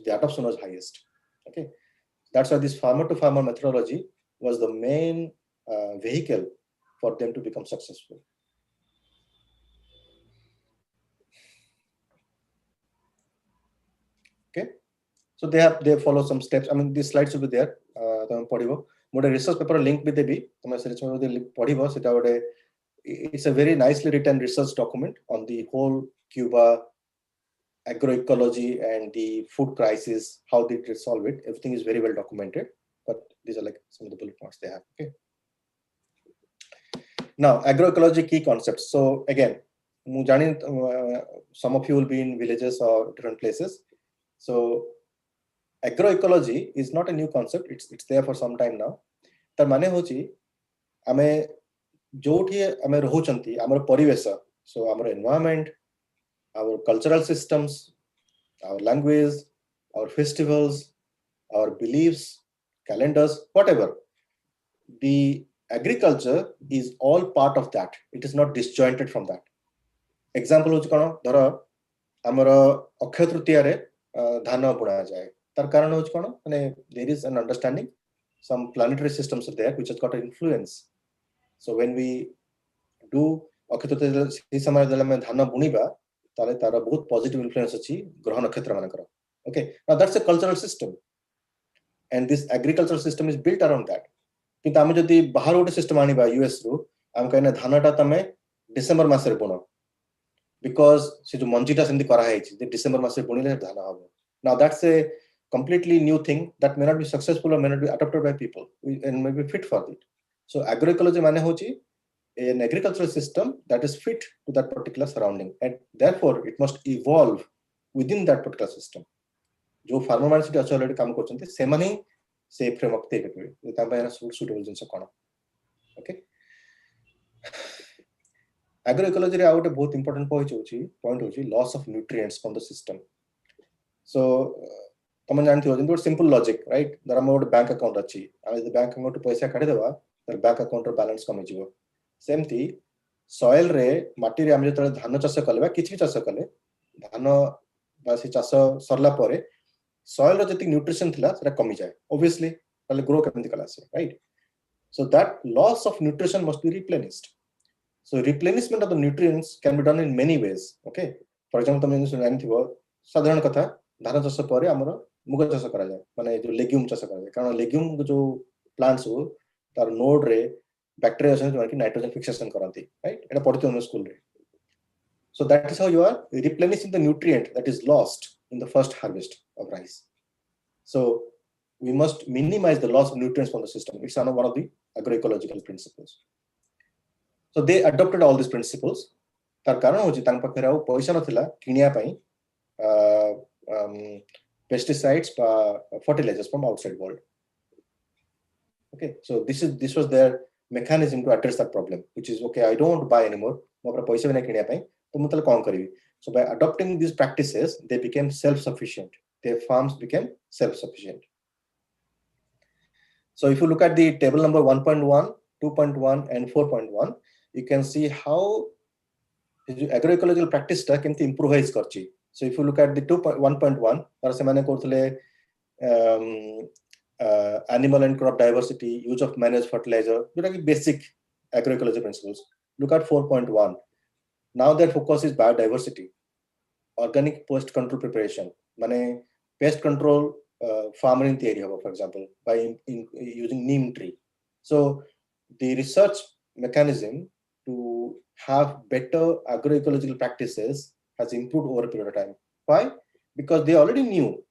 the adoption was highest. Okay, that's why this farmer to farmer methodology was the main vehicle for them to become successful. Okay, so they follow some steps. I mean, these slides will be there. More research paper link with the it's a very nicely written research document on the whole Cuba agroecology and the food crisis, how they resolve it. Everything is very well documented, but these are like some of the bullet points they have. Okay. Now, agroecology key concepts. So again, some of you will be in villages or different places. So agroecology is not a new concept. It's there for some time now. तार माने होची आमे जोठी आमे रहुचंती आमर परिवेश, so our environment, our cultural systems, our language, our festivals, our beliefs, calendars, whatever. The agriculture is all part of that. It is not disjointed from that. Example होची कोन धर आमर अक्षय तृतीया रे धान बुणा जाए. तार कारण होची कोन माने there is an understanding, some planetary systems are there which has got an influence. So when we do Akshaya Tritiya से समय जले में धान बुणीबा ताले तार बहुत positive influence अछि ग्रह नक्षत्र मानकर. Okay, now that's a cultural system, and this agricultural system is built around that. किंतु आमे जदि बाहर गोटे सिस्टम आनिबा यूएस रु आम कहने धानटा तमे डिसेंबर मासरे बुण, because से जो मंजीटा सेमति करा हैछि जे डिसेंबर मासरे बुणिले धान हबो. Now that's a completely new thing that may not be successful or may not be adopted by people and may be fit for it. So agroecology माने होछि an agricultural system that is fit to that particular surrounding, and therefore it must evolve within that particular system. जो farmer मान से already काम करछन्ते से माने से framework ते करबे ता बायना सुटेबल जिंस कोन. ओके, agroecology रे आउट बहुत इंपोर्टेंट पॉइंट होची loss of nutrients from the system. So तुम जानथियो जिंतो सिंपल लॉजिक, राइट? दर हम गोटे बैंक अकाउंट अछि, आ जे बैंक अकाउंट पैसा काढी देबा तर बैंक अकाउंट रो बैलेंस कमी जिवो. सेमती सॉइल रे माटी रे हम जे धान चाष करले बा किछि चाष करले धान बा से चाष सरला परे soil रो जति न्यूट्रिशन थिला सेटा कमी जाए obviously ताले ग्रो केमति कला से, right? So that loss of nutrition must be replenished. So replenishment of the nutrients can be done in many ways. Okay, for example तुम जानि थिबो साधारण कथा धान चाष परे हमर मुग चाष करा जाए माने जो लेग्यूम चाष करा जाए, कारण लेग्यूम जो प्लांट्स हो तार नोड रे बैक्टीरिया असन जो कि नाइट्रोजन फिक्सेशन करंती, राइट? एटा पढितो हम स्कूल रे. So that is how you are replenishing the nutrient that is lost in the first harvest of rice. So we must minimize the loss of nutrients from the system. It's one of the agroecological principles. So they adopted all these principles. तार कारण होची तांग पाखरे आ पैसा नथिला किनिया पई pesticides बा fertilizers from outside world. Okay, so this was their mechanism to address that problem, which is okay, I don't want to buy anymore, mo apra paisa bina kinia pai to mu tale kon karibi. So by adopting these practices they became self sufficient, their farms became self sufficient. So if you look at the table number 1.1, 2.1 and 4.1, you can see how agroecological practice ta kemti improvise karchi. So if you look at the 1.1 tar semane korthile animal and crop diversity, use of managed fertilizer, basic agroecology principles. Look at 4.1. Now their focus is biodiversity, organic pest control preparation, mane pest control farmer in theory, for example, by using neem tree. So the research mechanism to have better agroecological practices has improved over a period of time. Why? Because they already knew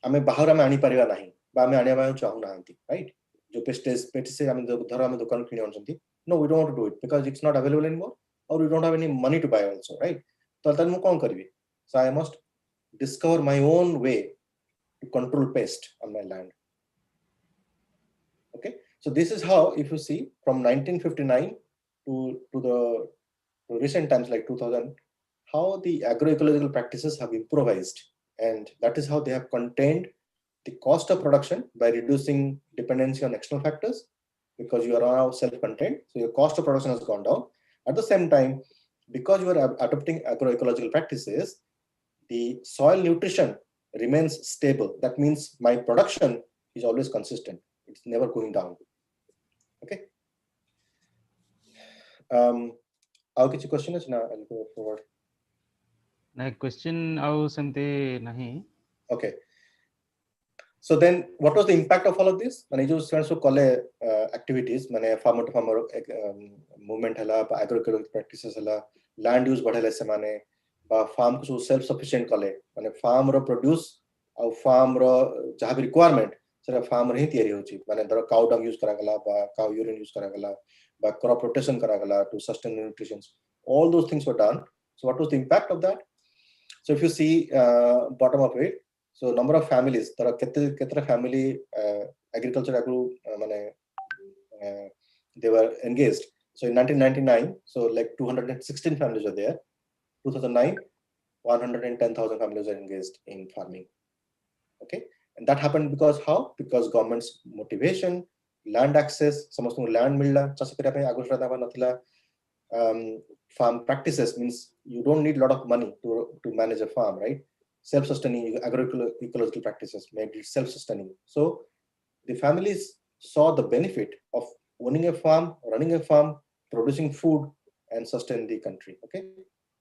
ame bahar ame ani pariba nahi ba ame aniya bayu chahu nahanti, right? Jo pesticide ame dhara ame dukan kini anuchanti, no, we don't want to do it because it's not available anymore, or we don't have any money to buy also, right? So then mu kon karibi? So I must discover my own way to control pest on my land. Okay, so this is how, if you see from 1959 to recent times like 2000, how the agroecological practices have improvised, and that is how they have contained the cost of production by reducing dependency on external factors, because you are now self-contained, so your cost of production has gone down. At the same time, because you are adopting agroecological practices, the soil nutrition remains stable. That means my production is always consistent. It's never going down. Okay. How kichi question is now? I'll go forward. Na question au samte nahi. Okay. So then, what was the impact of all of this? Mane jo so call activities, mane farmer to farmer movement hala, agroecological practices hala, land use badhale se mane, ba farm ko self sufficient kale, mane farm ro produce au farm ro jaha bhi requirement sera farm hi tiyari hochi, mane daro cow dung use karagala ba cow urine use karagala ba crop rotation karagala to sustain the nutrition. All those things were done. So what was the impact of that? So if you see bottom of it, So number of families, there are ketra family agriculture they were engaged. So in 1999, so like 216 families were there. 2009, 110,000 families are engaged in farming. Okay, and that happened because how? Because government's motivation, land access, समस्तों land मिलना, चाष करने पे आगुश रहता नथला. Farm practices means you don't need a lot of money to manage a farm, right? Self-sustaining ecological practices made it self-sustaining. So the families saw the benefit of owning a farm, running a farm, producing food, and sustain the country. Okay,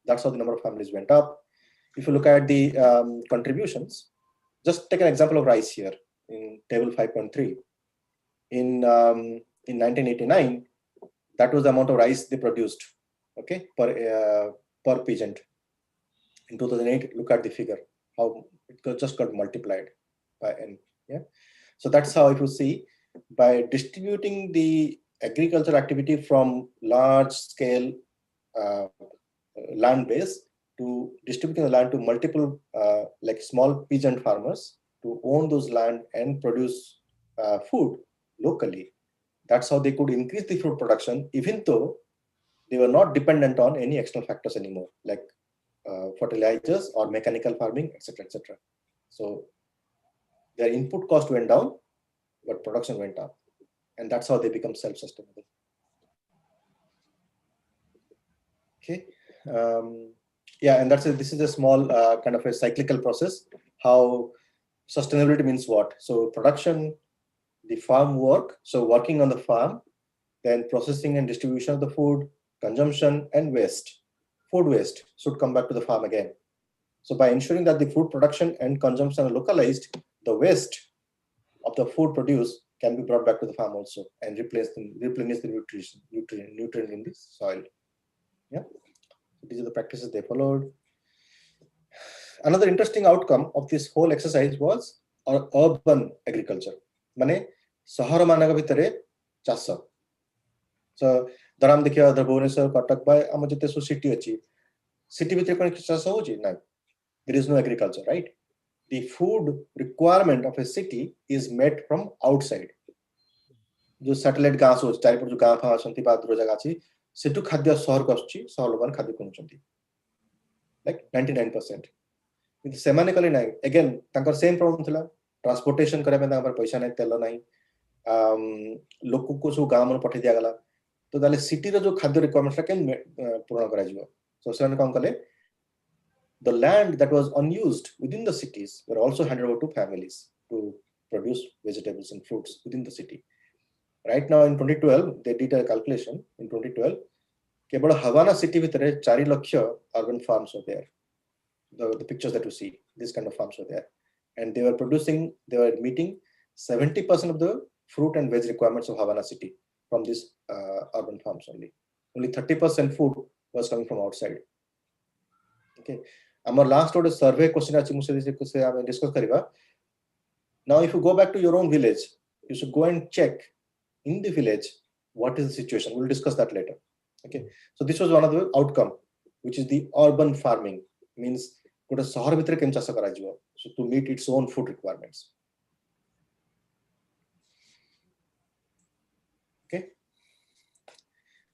that's how the number of families went up. If you look at the contributions, just take an example of rice here in table 5.3. In 1989, that was the amount of rice they produced, okay, per peasant. In 2008, look at the figure, how it just got multiplied by n. Yeah, so that's how, if you see, by distributing the agricultural activity from large scale land base to distributing the land to multiple like small peasant farmers to own those land and produce food locally. That's how they could increase the food production, even though they were not dependent on any external factors anymore, like fertilizers or mechanical farming, etc., etc. So their input cost went down, but production went up, and that's how they become self-sustainable. Okay, yeah, and this is a small kind of a cyclical process. How sustainability means what? So production, the farm work, so working on the farm, then processing and distribution of the food, consumption, and waste. Food waste should come back to the farm again. So by ensuring that the food production and consumption are localized, the waste of the food produced can be brought back to the farm also and replenish the nutrient in the soil. Yeah, so these are the practices they followed. Another interesting outcome of this whole exercise was urban agriculture. Mane sahara manaka bhitare chasa. So Dharam देखिए other Bhubaneswar Cuttack by आम जते सो city अछि. City भितर कोन चाष होछि ना. There is no agriculture, right? The food requirement of a city is met from outside. जो satellite गाँ सो चारिपट जो गाँ फा संति पात्र जगह अछि सेटु खाद्य शहर को अछि शहर लोगन खाद्य कोनचंती. Like 99%. With semane kali nai, again तांकर same problem थिला. Transportation करे में तांकर पैसा नै तेल नै. लोक को सो गाँ मन पठे दिया गला. तो ताले सिटी रो जो खाद्य रिक्वायरमेंट्स केन पूर्ण करा जिवो. So सेवन काम कले the land that was unused within the cities were also handed over to families to produce vegetables and fruits within the city. Right now in 2012 they did a calculation in 2012 केवल Havana city भितरे 4 lakh urban farms were there. The pictures that you see, this kind of farms were there, and they were meeting 70% of the fruit and veg requirements of Havana city from these urban farms only. Only 30% food was coming from outside. Okay, our last order survey question discuss kariba. Now if you go back to your own village, you should go and check in the village what is the situation. We'll discuss that later. Okay, so this was one of the outcome, which is the urban farming, means गोटे शहर भितर केन चाष करा जिवो, so to meet its own food requirements. Okay,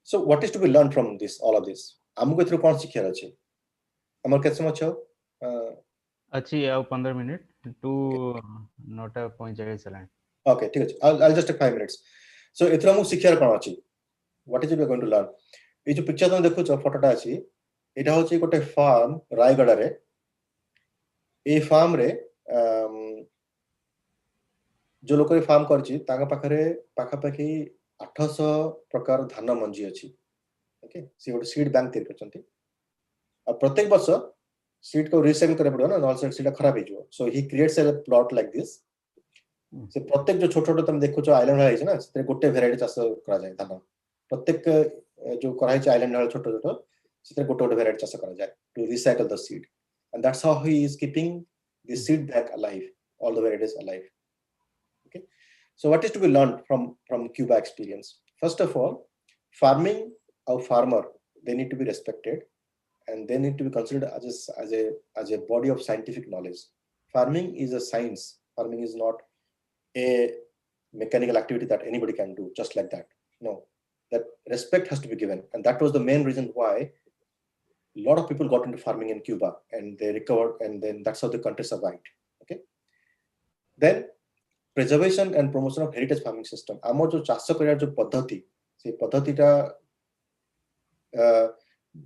so what is to be learned from this, all of this? हमको एथरो कोन सिखियार अछि? हमर केते समय छ? अछि आ 15 मिनट टू नोटा पॉइंट जाय चलाय. Okay, ठीक अछि. I'll just take 5 minutes. So एथरो हमको सिखियार कोन अछि? What is it we are going to learn? ए जो पिक्चर तुम देखो छ फोटोटा अछि, एटा होछि गोटे फार्म रायगढ़ रे. ए फार्म रे जो लोक फार्म करछि ताका पाखरे पाखापाखि 800 प्रकार धान मंजी अछि. ओके, सी गोटे सीड बैंक तैयार करछंती. आ प्रत्येक वर्ष सीड को रिसाइकल करे पड़ो ना, नॉल सीड खराब हे जो. So he creates a plot like this. से प्रत्येक जो छोट छोट तुम देखो छ आइलैंड है ना, से गोटे वेराइटी चाष करा जाय धान. प्रत्येक जो कराई छ आइलैंड वाला छोट छोट से गोटे गोटे वेराइटी चाष करा जाय to recycle the seed. And that's how he is keeping the seed bank alive, all the varieties alive. Okay, so what is to be learned from Cuba experience? First of all, farming or farmer, they need to be respected and they need to be considered as a body of scientific knowledge. Farming is a science. Farming is not a mechanical activity that anybody can do just like that. No, that respect has to be given, and that was the main reason why a lot of people got into farming in Cuba, and they recovered, and then that's how the country survived. Okay, then preservation and promotion of heritage farming system. आमर जो चाष करियार जो पद्धति से पद्धतिटा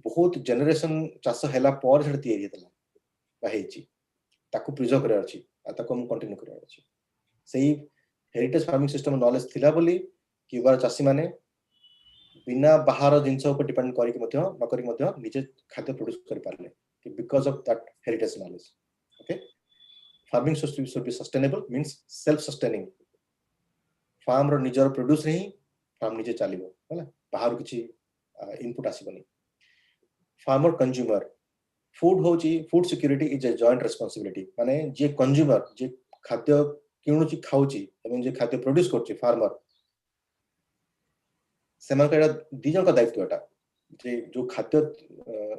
बहुत generation चाष हैला पर सेटा तयारी हेतला बा हेची ताकू प्रिजर्व करार अछि आ ताकू हम कंटिन्यू करार अछि सेही हेरिटेज फार्मिंग सिस्टम नॉलेज थिला बोली क्यूबार चाषी माने बिना बाहर जिनस ऊपर डिपेंड करी के मध्य न करी मध्य निजे खाद्य प्रोड्यूस करि पारले कि because of that heritage knowledge. Okay, farming should be sustainable means self sustaining. Farm रो निजर प्रोड्यूस रही फार्म निजे चलिबो होला बाहर किछि इनपुट आसीबनी. फार्मर कंज्यूमर फूड होची food security is a joint responsibility. माने जे कंज्यूमर जे खाद्य किणुची खाउची एवं जे खाद्य प्रोड्यूस करची फार्मर सेमान का दी जन का दायित्व एटा जे जो खाद्य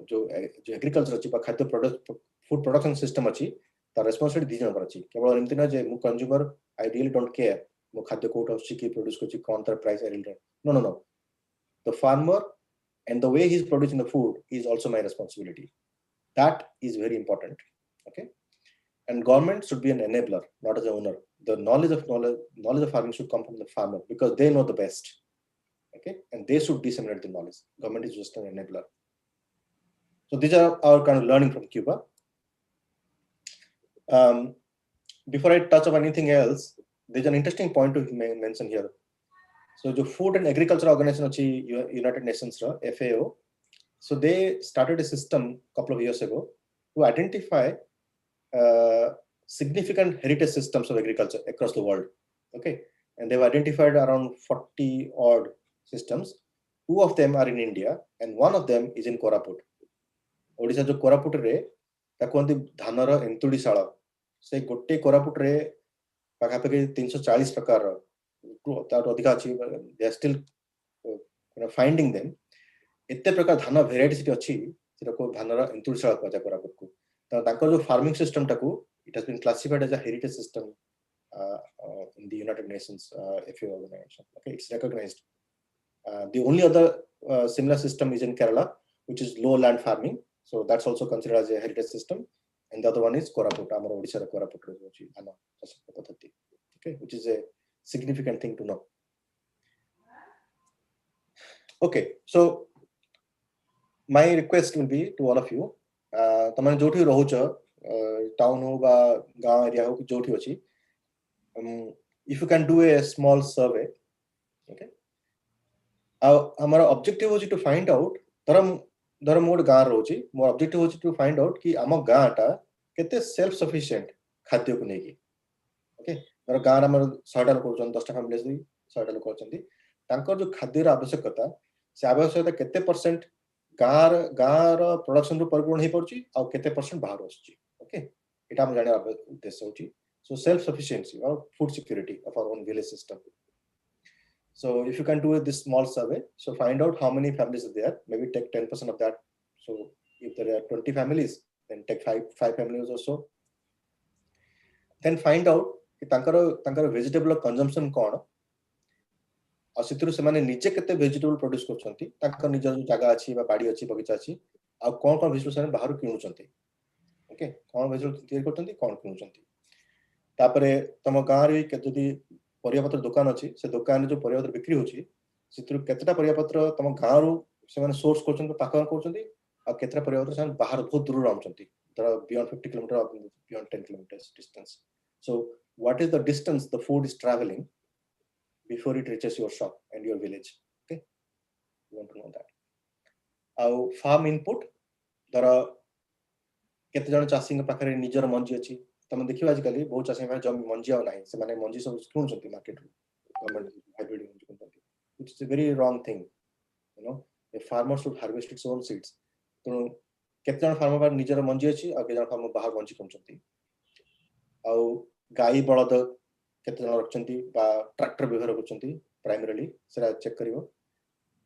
जो एग्रीकल्चर अछि बा खाद्य प्रोडक्ट फूड प्रोडक्शन सिस्टम अछि तार रेस्पोंसिबिलिटी दी जन पर अछि. केवल एमति ना जे मु consumer I really don't care मु खाद्य कोट अछि कि प्रोड्यूस करची कोन तार प्राइस एरिल. No no no, the farmer and the way he is producing the food is also my responsibility. That is very important. Okay, and government should be an enabler, not as an owner. The knowledge of farming should come from the farmer because they know the best. Okay, and they should disseminate the knowledge. Government is just an enabler. So these are our kind of learning from Cuba. Before I touch on anything else, there's an interesting point to mention here. So the Food and Agriculture Organization of United Nations, FAO, so they started a system a couple of years ago to identify significant heritage systems of agriculture across the world. Okay, and they've identified around 40 odd systems. 2 of them are in India, and 1 of them is in Koraput. Odisha jo Koraput re takuanti dhanara entudishala se gotte Koraput re pakapaki 340 prakar that they are still finding them. एते प्रकार धान variety अछि सेटा को धानरा इंतुरशाला पजा करापुट को त ताकर जो farming system टाकू it has been classified as a heritage system in the United Nations FAO organization. Okay, it's recognized. The only other similar system is in Kerala, which is lowland farming, so that's also considered as a heritage system, and the other one is Koraput, amara Odisha ra Koraput ro hochi dhana chas paddhati. Okay, which is a significant thing to know. Okay, so my request will be to all of you, tamane joti rahucha town ho ba gaon area ho joti achi, if you can do a small survey. Okay, our objective was to find out dharam mod gaon rahuchi more objective was to find out ki am gaon ta kete self sufficient khadya ko neki. Okay, तर गाँव आम 100 लोक 10टा families 100 लोक अच्छा तांकर जो खाद्यर आवश्यकता से आवश्यकता केते परसेंट गाँव प्रोडक्शन रो परिपूर्ण हो पड़ची आ केते परसेंट बाहर आछी. ओके, एटा हम जाने उद्देश्य होची. सो सेल्फ सफिशिएंसी और food security of our own village system. So if you can do this small survey, so find out how many families are there, maybe take 10% of that. So if there are 20 families, then take 5 families or so. Then find out तांकर vegetable consumption कोन आ सितरु से माने निजे केते vegetable produce करछंती तांकर निजर जगह अछि बा बाड़ी अछि बगीचा अछि आ कोन वेजिटेबल से बाहर किनुचंती. ओके, कोन वेजिटेबल तयार करछंती कोन किनुचंती. तापरे तम गाँ रे के जदी परियापत्र दुकान अछि से दुकान जो परियापत्र बिक्री होछि सितरु केतेटा परियापत्र तम गाँ रो से माने सोर्स करछंती पाखन करछंती आ केतेटा परियापत्र से बाहर बहुत दूर आउछंती beyond 50 km or beyond 10 kilometers distance. So what is the distance the food is traveling before it reaches your shop and your village? Okay, you want to know that. Our farm input, there are केते जण चाषी के पाखरे निजर मंजी अछि तमे देखियो आज काली बहुत चाषी में जम मंजी आ नाही से माने मंजी सब किनु छथि market government hybrid Manji cone, which is a very wrong thing. You know, a farmer should harvest its own seeds. तो केते जण फार्मर पर निजर मंजी अछि आ केते जण फार्मर बाहर मंजी कोन छथि. आ गाई बळद केते जण रखचंती बा ट्रैक्टर व्यवहार करचंती प्राइमरीली सेरा चेक करिवो.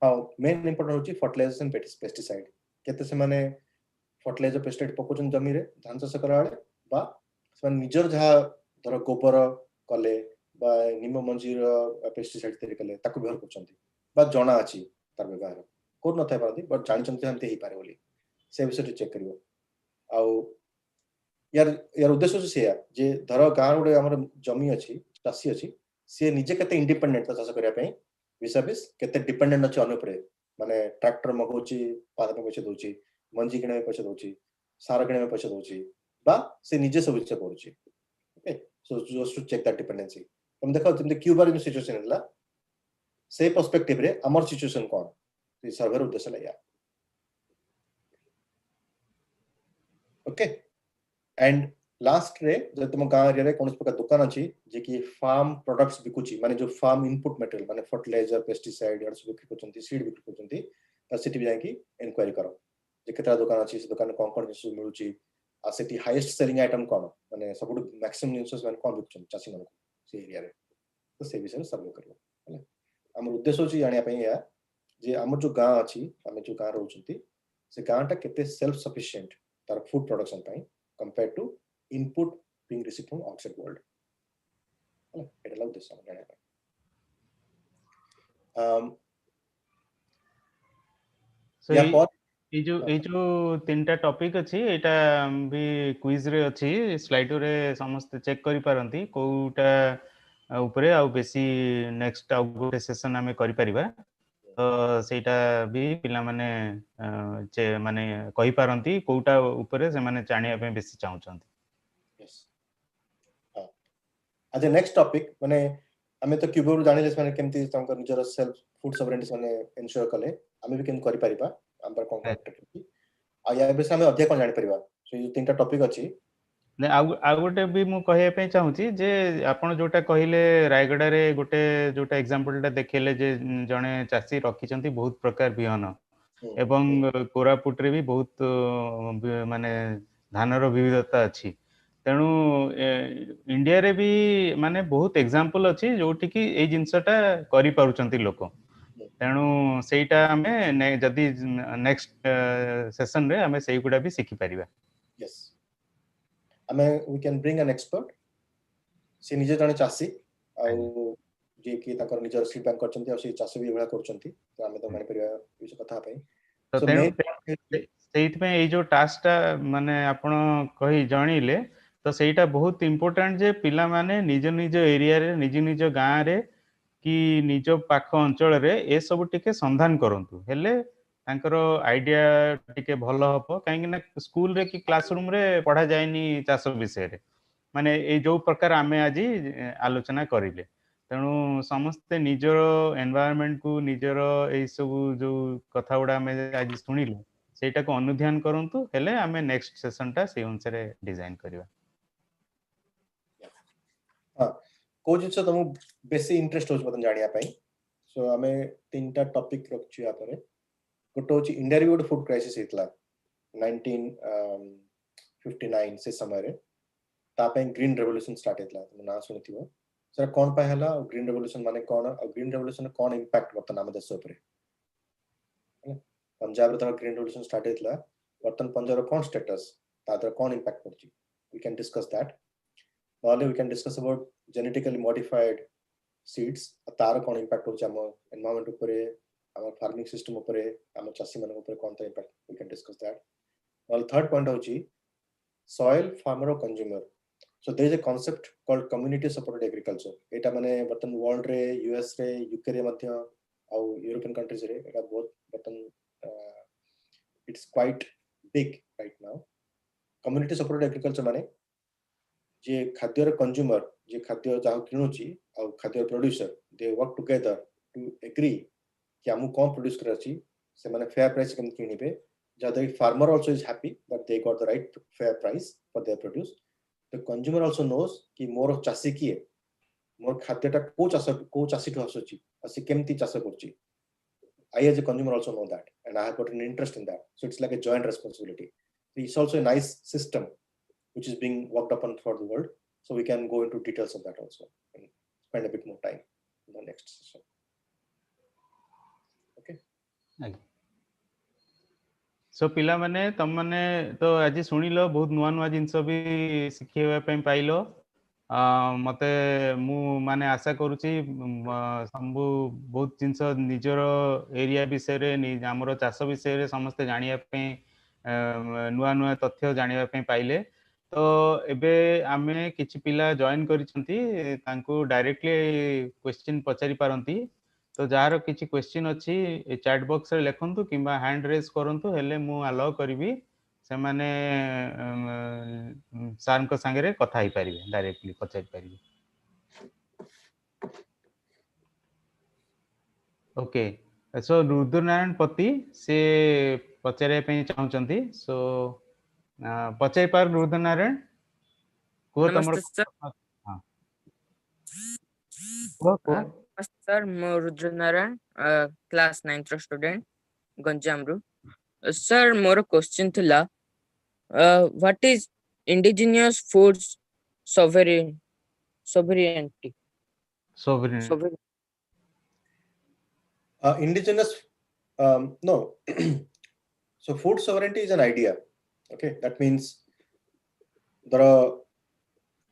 हां, मेन इंपोर्टेंट होची फर्टिलाइजर्स एंड पेस्टिसाइड केते से माने फर्टिलाइजर पेस्टिसाइड पकोचन जमी रे धान चाष करा वाले बा ସେମାନେ ନିଜର ଯାହା ଧର ଗୋବର କଲେ বা ନିମ ମଞ୍ଜିର ପେଷ୍ଟିସାଇଡ୍ ତିଆରି କଲେ ତାକୁ ବ୍ୟବହାର କରୁଛନ୍ତି ବା ଜଣା ଅଛି ତାର ବ୍ୟବହାର କରୁନଥାଇ ପାରନ୍ତି ବଟ୍ ଜାଣିଛନ୍ତି ଏମିତି ହେଇପାରେ ବୋଲି ସେ ବିଷୟରେ ଚେକ୍ କରିବ ଆଉ यार उद्देश्य से जे धर गाँव गोटे आम जमी अच्छी चाषी अच्छी सी निजे केते इंडिपेंडेंट चाष करने विशाबिश केते डिपेंडेंट अच्छे अन्य माने ट्रैक्टर मगाऊँगी पाद में पैसा दूसरी मंजी किणे पैसा दूसरी सार किणे पैसा दूसरी बा से निजे सब किसी करुँची okay so just to check that dependency तुम देखो जब क्यूबार जो सिचुएशन है से पर्सपेक्टिव रे आमर सिचुएशन कौन सर्वे उद्देश्य या ओके एंड लास्ट रे जब तुम गाँव एरिया कौन प्रकार दुकान अच्छी जे कि फार्म प्रोडक्ट्स बिकुची माने जो फार्म इनपुट मटेरियल माने फर्टिलाइजर पेस्टिसाइड यार सब बिक्री करछंती सीड बिक्री करछंती त सिटी भी जाकी इंक्वायरी करो जे केतरा दुकान अच्छी से दुकान कोन कोन जिनिस मिलुची आ सिटी हाईएस्ट सेलिंग आइटम कोन माने सबुठ मैक्सिमम जिनिस माने कोन बिकुछन चासी मन से एरिया रे तो से विषय सर्वे करियो हैला हमर उद्देश्य होची जानिया पई या जे हमर जो गाँव अच्छी हम जो गाँव रहउछंती से गाँटा केते सेल्फ सफिशिएंट तार फूड प्रोडक्शन पई compared to input being received from outside world. It allows this so ये जो तीनटा टॉपिक अछि एटा भी क्विज रे अछि स्लाइड रे समस्त चेक करि पारंती कोउटा ऊपरे आ बेसी नेक्स्ट आ गोटे सेशन हमें करि परिबा तो सेटा भी पिला माने माने कहि पारंती कोउटा ऊपरे से माने जानिया पे बेसी चाहउछंती यस आज नेक्स्ट टॉपिक माने हमें तो क्यूबोर जानिले माने केमती तंकर निजर सेल्फ फूड सॉवरेनिटी माने इंश्योर कले हमें भी केम करि परिबा हम पर कोन कोन आ या बेस हमें अधिक कोन जानि परिबा सो ये तीनटा टॉपिक अछि ने आ गोटे भी मु कहिया पे चाहूची जे आपण जोटा कहिले रायगडा रे गोटे जोटा एग्जांपलटा देखैले जे जणे चासी रखिचंती बहुत प्रकार बिहन एवं कोरापुट रे भी बहुत माने धानर विविधता अछि तेणु इंडिया रे भी माने बहुत एग्जांपल अछि जोटी कि ए जिंसटा करि पारुचंती लोक तेणु सेटा हमें जदी नेक्स्ट सेशन रे हमें सेई गुडा भी सिखि परिबा यस हमें we can bring an expert से निजे जने चासी आ जे कि ताकर निजर सीड बैंक करचंती आ से चासी भी बळा करचंती तो हमें तो माने परिबा विषय कथा पई तो सेइत पे ए जो टास्क माने आपण कहि जानिले तो सेटा बहुत इंपोर्टेंट जे पिला माने निज निज एरिया रे निज गाँ रे कि निज पाख अंचल रे ए सब टिके संधान करंतु हेले तांकर आइडिया टिके भलो हबो काहे ना स्कूल रे कि क्लासरूम रे पढ़ा जायनी चाष विषय रे माने ए जो प्रकार आमे आज आलोचना करिले तेणु समस्ते निजर एनवायरनमेंट को निजर ए सब जो कथा गुड़ा आमे आज सुनिले सेटा को अनुध्यान करंतु हेले आमे नेक्स्ट सेशन टा से अनुसार डिजाइन करबा हां को जिंस तुम बेसी इंटरेस्ट होछ बतन जानिया पई सो हमें तीनटा टॉपिक रखछु या परे गोटे होची इंडिया रे गोटे फूड क्राइसिस हेतला 1959 से समय रे ता पे ग्रीन रेवोल्यूशन स्टार्ट हेतला तुम ना सुनिथिबो सर कोन पाए हला ग्रीन रेवोल्यूशन माने कोन और ग्रीन रेवोल्यूशन कोन इंपैक्ट बतन हम देश ऊपर पंजाब रे ग्रीन रेवोल्यूशन स्टार्ट हेतला बतन पंजाब रो कोन स्टेटस तादर कोन इंपैक्ट पड़ची we can discuss that Normally, we can discuss about genetically modified seeds. तार कौन impact होचा हम environment ऊपरे, हम farming system ऊपरे, हम चाषी मनों ऊपरे कौन ता impact? We can discuss that. Well, third point होची soil, farmer और consumer. So there is a concept called community supported agriculture. एटा मने बतन world रे, US रे, UK रे मध्य, और European countries रे, एटा बहुत बतन it's quite big right now. Community supported agriculture माने जे खाद्यर कंज्यूमर जे खाद्य जाह किनुची और खाद्य producer they work together to agree कि हमु कोन प्रोड्यूस करछि से माने फेयर प्राइस केम किनिबे जदि farmer also is happy that they got the right fair price for their produce the consumer also knows कि मोर चासी किए मोर खाद्यटा को चासी ठो आसुची आसी केमती चाष करछि I as a consumer also know that and I have got an interest in that so it's like a joint responsibility it's also a nice system which is being worked upon for the world. So we can go into details of that also and spend a bit more time in the next session. Okay. सो पिला माने तम माने तो आज शुणिल बहुत नुआ नुआ जिनस भी शिखेवा पे पाइलो मते मु माने आशा करूची संबु बहुत जिनस निजर एरिया विषय रे हमर चाष विषय रे समस्त जानिया पे नुआ नुआ तथ्य जानिया पे पाइले तो एबे आमे किछि पिला जॉइन करिसंती तांको डायरेक्टली क्वेश्चन पचारि पारंती तो जार किछि क्वेश्चन अछि चैट बॉक्स रे लिखंतु किंबा हैंड रेज करंतु हेले मु अलाउ करबी से माने सर को संगे रे कथा ही पारिबे डायरेक्टली पचारि पारिबे ओके सो रुद्रनारायण पति से पचारे पे चाहउचंती सो पचारि पार रुद्रनारायण को तमर नमस्ते सर हां को नमस्ते सर मो रुद्र नारायण क्लास 9th रो स्टूडेंट गंजाम रो सर मोर क्वेश्चन थिला what is indigenous foods sovereignty sovereign Indigenous, no. So food sovereignty is an idea. Okay, that means there are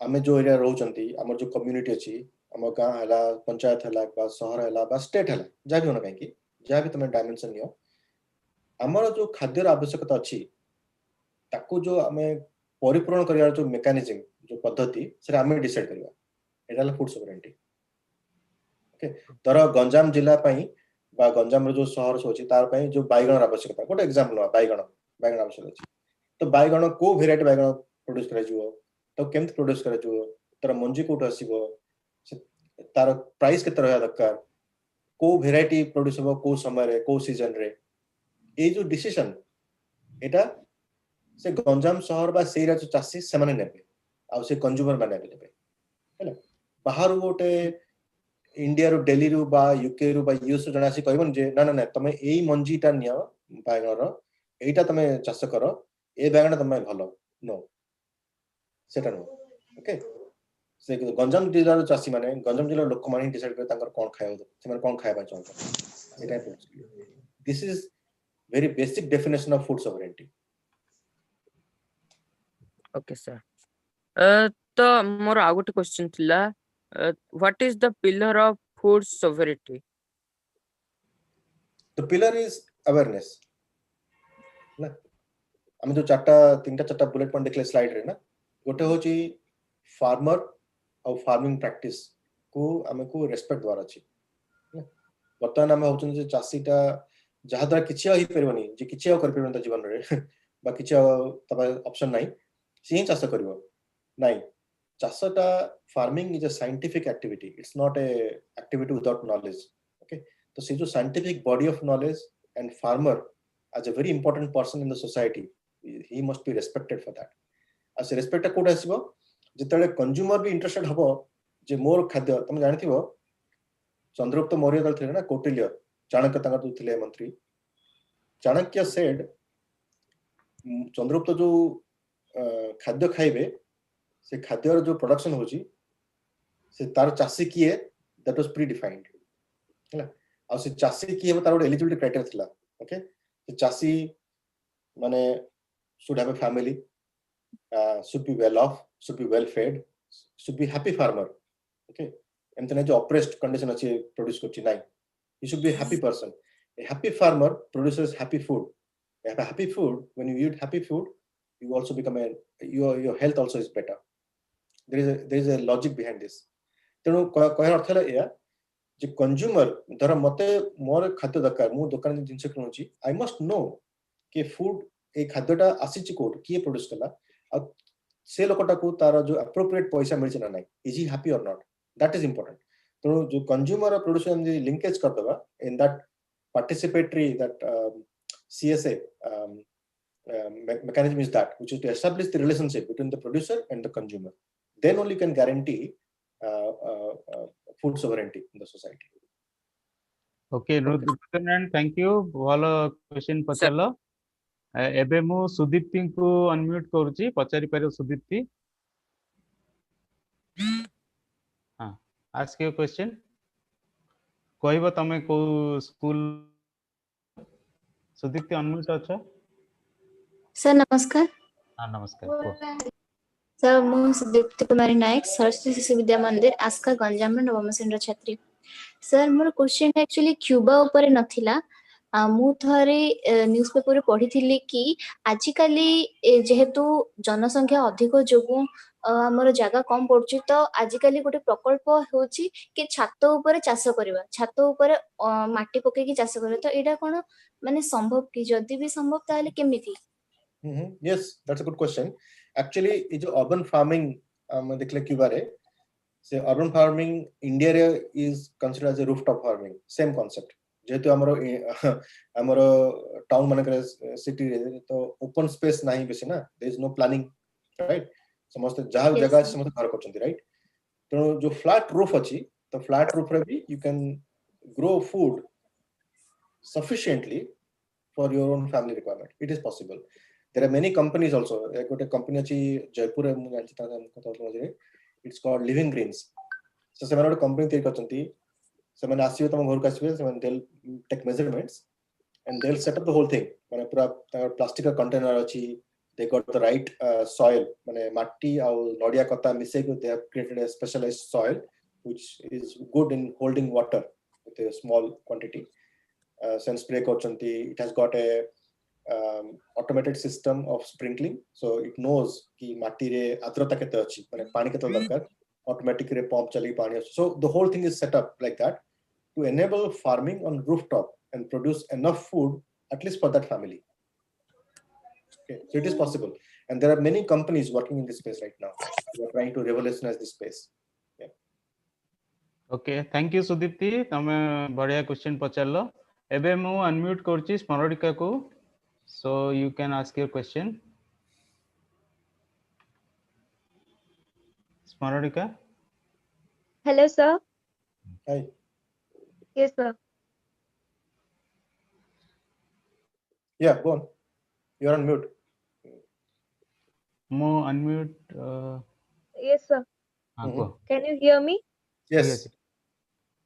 आमे जो एरिया रहउचंती हमर जो कम्युनिटी अछि हम गां हला पंचायत हला बा शहर हला बा स्टेट हला जा भी होना काहे कि जा भी तमे डायमेंशन नियो हमर जो खाद्यर आवश्यकता अछि ताकू जो हमें परिपूर्ण करिया जो मेकानिज्म जो पद्धति से हमें डिसाइड करबा एटा फूड सोवरेंटी ओके तर गंजाम जिला पई बा गंजाम रो जो शहर सोची तार पई जो बाइगण आवश्यकता गोटे एग्जांपल बाइगण आवश्यक अछि तो बाइगण को वेराइटी बाइगण प्रोड्यूस करै जुओ तो केमत प्रोड्यूस करै जुओ तार मंजी कोट आसीबो तार प्राइस केते रहया दरकार को वेराइटी प्रोड्यूस हो को समय रे को सीजन रे ए जो डिसीजन एटा से गंजाम शहर बा सेरा जो चासी से माने नेबे आ से कंज्यूमर माने नेबे हैला बाहर गोटे इंडिया रो दिल्ली रो बा यूके रो बा यूएस रो जणासी कहबन जे ना ना ना तमे एई मंजीटा नियो बाइगण रो एटा तमे चाष करो ए बाइगण तमे भलो नो सेटा नो ओके से गंजाम जिल्ला रो चासी माने गंजाम जिल्ला लोक माने डिसाइड करे तांकर कोन खाइबो से माने कोन खाइबा चाहत एटा this is very basic definition of food sovereignty. Okay sir तो मोर आ गोटे क्वेश्चन थिला what is the pillar of food sovereignty The pillar is awareness. ना हम जो तीनटा चारटा बुलेट पॉइंट देखले स्लाइड रे ना गोटे होची फार्मर और फार्मिंग प्रैक्टिस को हमें को रेस्पेक्ट द्वारा अछि बर्तमान हम होचन जे चासीटा जहा द्वारा किछि ही परबनी जे किछि कर परबन जीवन रे बा किछि तबा ऑप्शन नाही से चाष करबो नाही चाषटा farming is a scientific activity it's not a activity without knowledge okay तो से जो scientific body of knowledge and farmer as a very important person in the society he must be respected for that as a respect कोड आसीबो जेतले consumer भी interested हबो जे मोर खाद्य तुम जानिथिबो चंद्रगुप्त मौर्य दल थिले ना कौटिल्य चाणक्य तांका थिले मंत्री चाणक्य सेड चंद्रगुप्त जो खाद्य खाइबे से खाद्यर जो प्रोडक्शन होची से तार चासी किए दैट वाज प्री डिफाइंड हैला आ से चासी किए तार एलिजिबिलिटी क्राइटेरिया थिला ओके चासी माने should have a family should be well off should be well fed should be happy farmer okay एमतने जो oppressed condition अछि प्रोड्यूस करछि नाही he should be a happy person a happy farmer produces happy food a happy food when you eat happy food you also become your health also is better there is a logic behind this तेनु कहर अर्थ है या जे consumer धर मते मोर खाद्य दरकार मु दुकान जिंस किनुची आई मस्ट नो के फूड ए खाद्यटा आसीची कोड किए प्रोड्यूस कला आ से लोकटा को तार जो एप्रोप्रिएट पैसा मिलछ ना नाही इज ही हैप्पी और नॉट दैट इज इंपोर्टेंट तो जो कंज्यूमर और प्रोड्यूसर जे लिंकेज कर दबा in that participatory that CSA mechanism is that which is to establish the relationship between the producer and the consumer then only can guarantee food sovereignty in the society. Okay, Rudranan, thank you. ଭଲ question पचारलो एबे मु सुदीप्ति को unmute करूची पचारि पारे सुदीप्ति हां ask your question कहबो तमे को स्कूल सुदीप्ति अनम्यूट अछ सर नमस्कार। हाँ नमस्कार। सर मु दीप्ति कुमारी नायक सरस्वती शिशु विद्या मंदिर आस्का गंजाम नवम श्रेणी छात्री। सर मोर क्वेश्चन एक्चुअली क्यूबा ऊपर नथिला। मु थरे न्यूज पेपर पढ़ी कि आजिकाली जेहेतु जनसंख्या अधिक जोगु हमर जगह कम पड़ुची तो आजिकाली गोटे प्रकल्प होची कि छात ऊपर चाष करबा छात ऊपर माटी पके कि चाष करबा तो एटा कोन माने संभव कि जदी भी संभव ताले केमिति? Yes, that's a good question. Actually, ये जो urban farming मैं देखले क्यूबा रे से urban farming India रे is considered as a rooftop farming. Same concept. जेहेतु हमरो टाउन माने करे सिटी रे तो ओपन स्पेस नाही बेसी ना, there is no planning, right? समस्त जहाँ जगह समस्त घर करछंती, right? तो जो फ्लैट रूफ अछि तो फ्लैट रूफ रे भी you can grow food sufficiently for your own family requirement. It is possible. There are many companies also. एक गोटे कंपनी अछि जयपुर रे मु जानछि ता कथा मझे, it's called Living Greens. So से माने कंपनी तैयार करछंती, से माने आसीबे तम घर का आसीबे, से माने they'll take measurements and they'll set up the whole thing. माने पूरा प्लास्टिक का कंटेनर अछि, they got the right soil, माने माटी आ नडिया कता मिसे को they have created a specialized soil which is good in holding water with a small quantity. Sen spray करछंती, it has got a automated system of sprinkling, so it knows कि माटी रे आर्द्रता केते अछि, माने पानी केते दरकार, automatic रे पंप चली पानी। So the whole thing is set up like that to enable farming on rooftop and produce enough food at least for that family. Okay, so it is possible, and there are many companies working in this space right now. They are trying to revolutionize this space. Yeah. Okay, thank you Sudipti, तमे बढ़िया question पचारलो। एबे मु unmute करछि स्मरणिका को, so you can ask your question. Smaranika? Hello, sir. Hi. Yes, sir. Yeah, go on. You are on mute. Mo unmute. Yes, sir. Go. Can you hear me? Yes.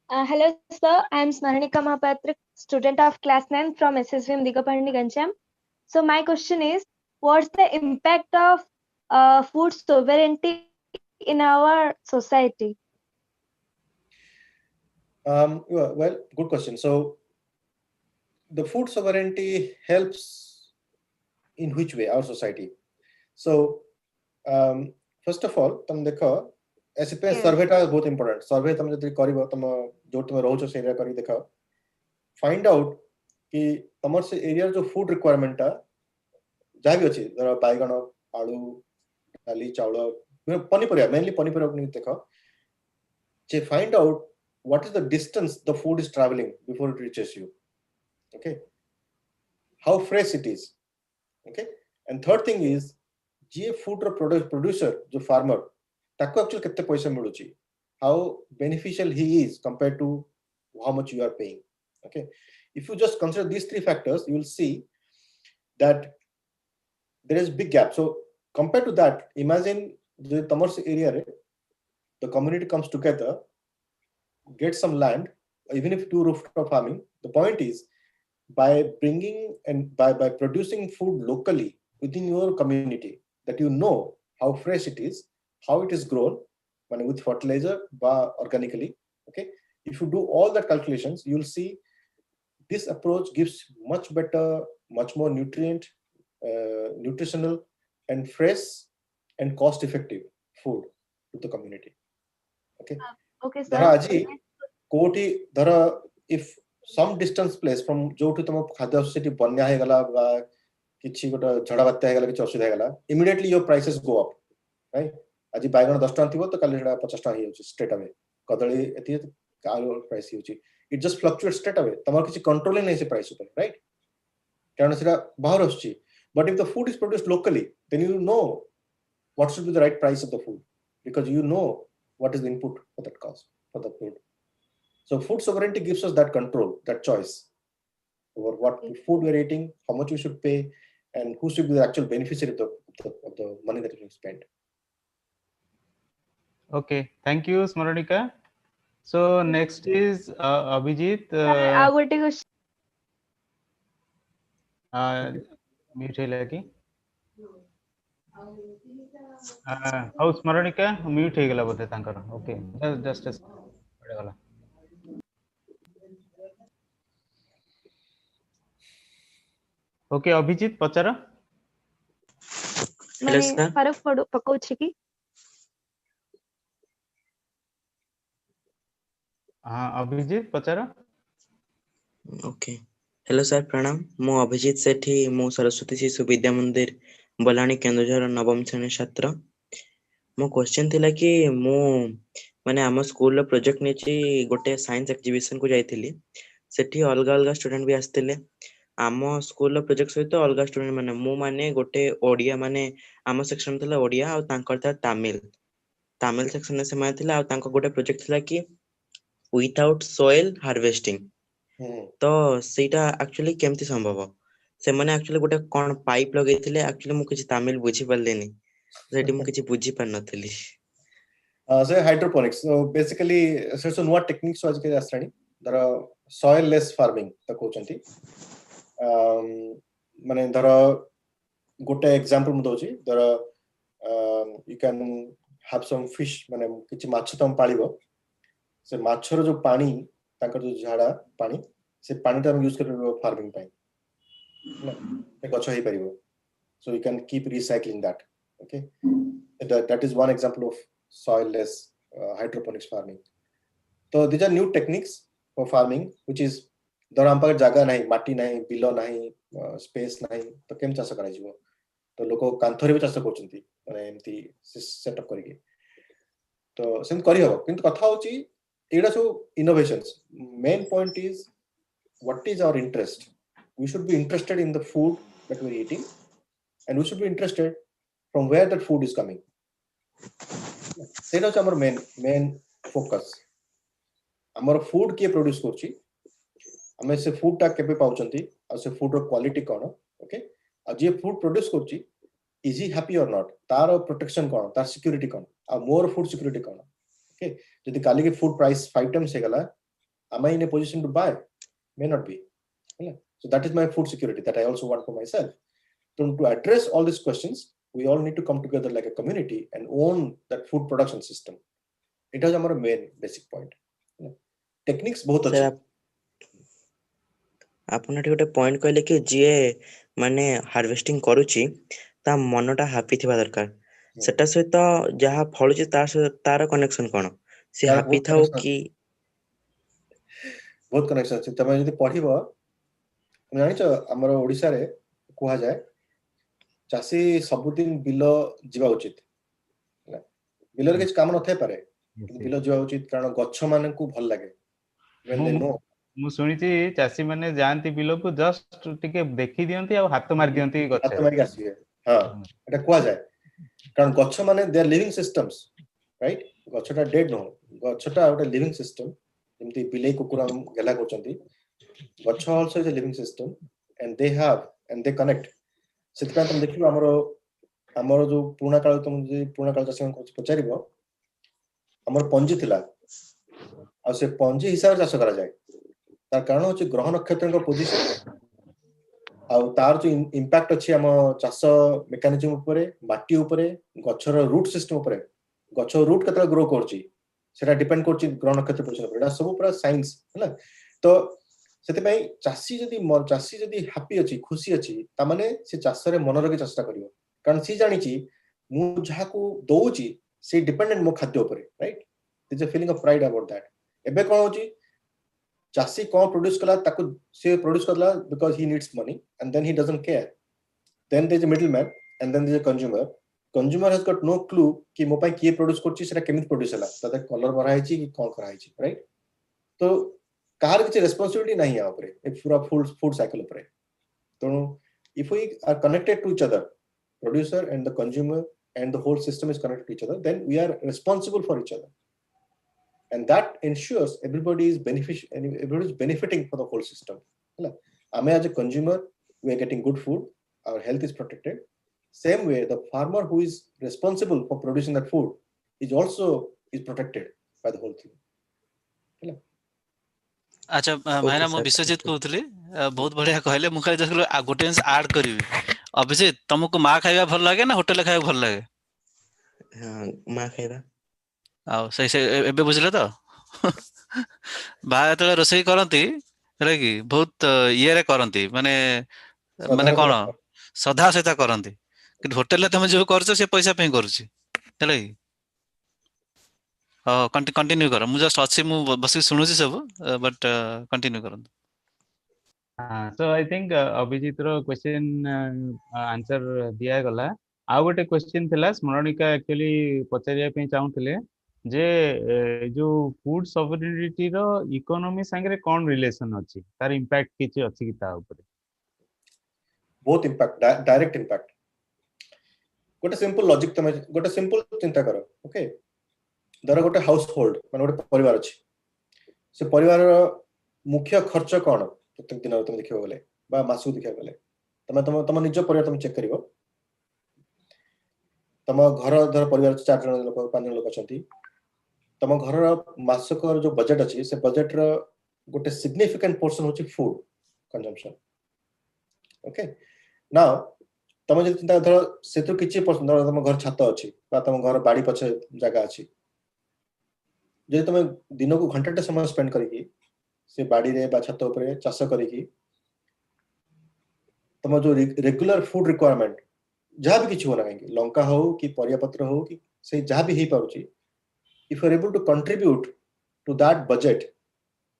Hello, sir. I am Smaranika Mahapatrik, student of class 9 from SSVM Digapandi Gancham. So my question is, what's the impact of food sovereignty in our society? Well, good question. So the food sovereignty helps in which way our society? So first of all, तुम देखो ऐसे पे सर्वे टा बहुत important. सर्वे तुम जब करिबो तुम जो तुम रहो से एरिया करी देखो, find out कि तमर से एरिया जो फूड रिक्वायरमेंट टा जहाँ भी अछि, धर बाइगण, आलू, दाली, चावल, पनीपरिया, mainly पनीपरिया को देखो, जे find out what is the distance the food is traveling before it reaches you. Okay, how fresh it is. Okay, and third thing is J food producer जो farmer ताको actually कितने पैसे मिलुची, how beneficial he is compared to how much you are paying. Okay, if you just consider these three factors, you will see that there is big gap. So compared to that, imagine the commercial area, the community comes together, get some land, even if do rooftop farming. The point is, by bringing and by producing food locally within your community, that you know how fresh it is, how it is grown, with fertilizer, organically. Okay, if you do all that calculations, you'll see this approach gives much better, much more nutritional and fresh and cost-effective food to the community. Okay. Okay, sir. If some distance place from जोठु तम खाद्य society बन्या हे गला बा किछि गोटा झड़ा बात्या हे गला किछि असुविधा हे गला, immediately your prices go up, right? आज बाइगण 10 टका थिबो तो काली सेटा 50 टका हे straight away, कदली एति आलू प्राइस होची, it just fluctuates straight away. तमर किछि कंट्रोल नै से प्राइस ऊपर, right? कारण सेटा बाहर आछी. But if the food is produced locally, then you know what should be the right price of the food, because you know what is the input for that cost for the food. So food sovereignty gives us that control, that choice over what food we're eating, how much we should pay, and who should be the actual beneficiary of the money that we spend. Okay, thank you, Smaranika. So next is Abhijit. I would take a Mute lagi. हाउ स्मरणिका mute हे गेला बोधे तांकर okay just पड़े गला okay Abhijit पचार माने sir. फरक पकाउछि कि हां अभिजीत पचार Okay. Hello sir, pranam. Mo Abhijit Sethi, mo Saraswati Shisu Vidya Mandir, Balani Kendujhar नवम श्रेणी छात्र. मो क्वेश्चन थिला कि मो माने आम स्कूल रो प्रोजेक्ट नेची गोटे साइंस एग्जीबिशन को जाइथिली. सेठी अलगा अलगा स्टूडेंट भी आस्थिले. आम स्कूल रो प्रोजेक्ट सहित अलगा स्टूडेंट माने मो माने गोटे ओडिया माने आम सेक्शन थिला ओडिया आ तांकर था तमिल सेक्शन से माने थिला आ तांको गोटे प्रोजेक्ट थिला कि विदाउट सॉइल हार्वेस्टिंग. तो सेटा एक्चुअली केमती संभव से माने एक्चुअली गोटे कोन पाइप लगेथिले एक्चुअली मु किछि तमिल बुझी पल्लेनी सेठी मु किछि बुझी पर नथली. So hydroponics. So basically, so what techniques आज के आसरानी धर soil less farming तक होचंती. माने धर गोटे एग्जांपल मु दोची धर you can have some fish माने किछि माछ तम पालिबो से माछर जो पानी ताकर जो झाड़ा पानी से पानी ता हम यूज करबो फार्मिंग पाई ना ए गछ हे परिबो. So you can keep recycling that. Okay, that is one example of soil less hydroponics farming. So these are new techniques for farming which is धर हम पाकर जगह नहीं माटी नहीं बिलो नहीं स्पेस नहीं तो केम चाष करा जिवो तो लोको कांथरे भी चाष करचंती माने एमती सेटअप करिके तो सेम करि हबो किंतु कथा होची एडा so innovations. Main point is what is our interest. We should be interested in the food that we're eating and we should be interested from where that food is coming. सेटा हमर main focus. हमर food के produce करछि हमें से food टा केबे पाउचंती आ से फूड रो क्वालिटी कोन. ओके आ जे फूड प्रोड्यूस करछि इज ही हैप्पी और नॉट तार प्रोटेक्शन कोन तार सिक्योरिटी कोन आ मोर फूड सिक्योरिटी कोन. ओके जदि काली के फूड प्राइस 5 टाइम्स हे गला am I in a position to buy? May not be. So that is my food security that I also want for myself. So to address all these questions, we all need to come together like a community and own that food production system. It is our main basic point. Techniques बहुत अच्छे. आपन गोटे point कहले कि जे माने harvesting करूची ता मनटा happy थिबा दरकार. सेटा सहित जहा फळुची तार कनेक्शन कोन से हैप्पी थाओ कि बहुत कनेक्शन अछि. तमे जदि पढिबो हम जानि छ हमर ओडिसा रे कोहा जाय चासी सबुदिन बिलो जीवा उचित. बिलो रे किछ काम न थाय पारे बिलो जीवा उचित कारण गच्छ माने को भल लागे. when they know मु सुनिछि चासी माने जानती बिलो को जस्ट टिके देखि दियंती आ हाथ मार दियंती गछ हाथ मार के आसी. हां एटा कोहा जाय कारण गच्छ माने they are living systems right. गच्छटा डेड नो गच्छटा ओटा लिविंग सिस्टम जेमती बिले कुकुरा गेला करचंती. गच्छ also is a living system and they connect. सेतपा तुम देखिबो हमर जो पुराना काल तुम जे पुराना काल चासी को पचारिबो हमर पंजी थिला आ से पंजी हिसाब चाष करा जाय. तार कारण होची ग्रह नक्षत्र को पोजीशन आ तार जो इंपैक्ट अछि हम चाष मेकानिज्म ऊपर माटी ऊपर गच्छर रूट सिस्टम ऊपर गच्छ रूट केतरा ग्रो करची सेटा डिपेंड करची ग्रह नक्षत्र पोजीशन एटा सब पूरा साइंस हैला. तो सेते पई चासी जदी हैप्पी अछि खुशी अछि ता माने से चाष रे मन रगे चेष्टा करियो कारण सी जानिची मु जहा को दोउची से डिपेंडेंट मो खाद्य ऊपर right. Is a feeling of pride about that. एबे कोन होची चासी कोन प्रोड्यूस कला ताको से प्रोड्यूस करला because he needs money and then he doesn't care. Then there is a middle man and then there is a consumer has got no clue कि मो पई के प्रोड्यूस करची सेटा केमित प्रोड्यूस हला ताते कलर भरा हैची कि कोन करा हैची राइट. तो कार किछ रिस्पांसिबिलिटी नहीं है ऊपर ए पूरा फूड साइकिल ऊपर. तो if we are connected to each other producer and the consumer and the whole system is connected to each other, then we are responsible for each other, and that ensures everybody is benefiting for the whole system. Ame as a consumer we are getting good food, our health is protected. Same way the farmer who is responsible for producing that food is protected by the whole thing. अच्छा भाईना मो विश्वजित कहउतली बहुत बढ़िया कहले मु खाली जखलो गोटे add करबी अभिजित तुमको माँ खाଇବା ଭଲ ଲାଗେ ନା ହୋଟେଲ ଖାଇବା ଭଲ ଲାଗେ? ମା ଖାଇବା। ଆଉ ସେ ଏବେ ବୁଝିଲେ ତ? ବାହା ଯେତେବେଳେ ରୋଷେଇ କରନ୍ତି ହେଲା କି ବହୁତ ଇଏରେ କରନ୍ତି, ମାନେ କଣ ଶ୍ରଦ୍ଧା ସହିତ କରନ୍ତି, କିନ୍ତୁ ହୋଟେଲରେ ତମେ ଯୋଉ କରୁଛ ସେ ପଇସା ପାଇଁ କରୁଛି, ହେଲା କି? ହଁ କଣ୍ଟିନ୍ୟू କର, ମୁଁ ଜଷ୍ଟ ଅଛି, ମୁଁ ବସିକି ଶୁଣୁଛି ସବୁ, ବଟ୍ କଣ୍ଟିନ୍ୟୁ କରନ୍ତୁ। So I think ଅଭିଜିତ ର କ୍ୱେଶ୍ଚିନ୍ ଆନ୍ସର ଦିଆଗଲା। ଆଉ ଗୋଟେ କ୍ୱେଶ୍ଚିନ୍ ଥିଲା, ସ୍ମରଣିକା ଆକ୍ଚୁଆଲି ପଚାରିବା ପାଇଁ ଚାହୁଁଥିଲେ ଯେ ଯୋଉ ଫୁଡ ସଭରେନିଟି ର ଇକୋନୋମି ସାଙ୍ଗରେ କଣ ରିଲେସନ ଅଛି, ତାର ଇମ୍ପାକ୍ଟ କିଛି ଅଛି କି ତା ଉପରେ? ବହୁତ ଇମ୍ପାକ୍ଟ, ଡାଇରେକ୍ଟ ଇମ୍ପାକ୍ଟ। ଗୋଟେ ସିମ୍ପଲ ଲଜିକ, ତମେ ଗୋଟେ ସିମ୍ପଲ ଚିନ୍ତା କର, ଓକେ? ଧର ଗୋଟେ ହାଉସ ହୋଲ୍ଡ, ମାନେ ଗୋଟେ ପରିବାର ଅଛି, ସେ ପରିବାରର ମୁଖ୍ୟ ଖର୍ଚ୍ଚ କଣ ପ୍ରତ୍ୟେକ ଦିନ ତମେ ଦେଖିବାକୁ ଗଲେ ବା ମାସକୁ ଦେଖିବାକୁ ଗଲେ, ତମ ନିଜ ପରିବାର ତମେ ଚେକ୍ କରିବ। ତମ ଘର ଧର ପରିବାର 4 ଜଣ ଲୋକ 5 ଜଣ ଲୋକ ଅଛନ୍ତି, ତମ ଘରର ମାସକର ଯୋଉ ବଜେଟ୍ ଅଛି, ସେ ବଜେଟର ଗୋଟେ ସିଗ୍ନିଫିକାଣ୍ଟ ପୋର୍ସନ ହଉଛି ଫୁଡ କନଜମ୍ପସନ, ଓକେ? ନାଉ ତମେ ଯଦି ଚିନ୍ତା ଧର ସେଥିରୁ କିଛି ପର୍ସେଣ୍ଟ, ଧର ତମ ଘର ଛାତ ଅଛି ବା ତମ ଘର ବାଡି ପଛେ ଜାଗା ଅଛି, ଯଦି ତମେ ଦିନକୁ ଘଣ୍ଟାଟେ ସମୟ ସ୍ପେଣ୍ଡ କରିକି ସେ ବାଡିରେ ବା ଛାତ ଉପରେ ଚାଷ କରିକି ତମ ଯୋଉ ରେଗୁଲାର ଫୁଡ ରିକ୍ୱାରମେଣ୍ଟ ଯାହା ବି କିଛି हो ना କାହିଁକି, ଲଙ୍କା ହଉ କି ପରିବା ପତ୍ର ହଉ କି ସେ ଯାହା ବି ହେଇପାରୁଛି, if you are able to contribute to that budget,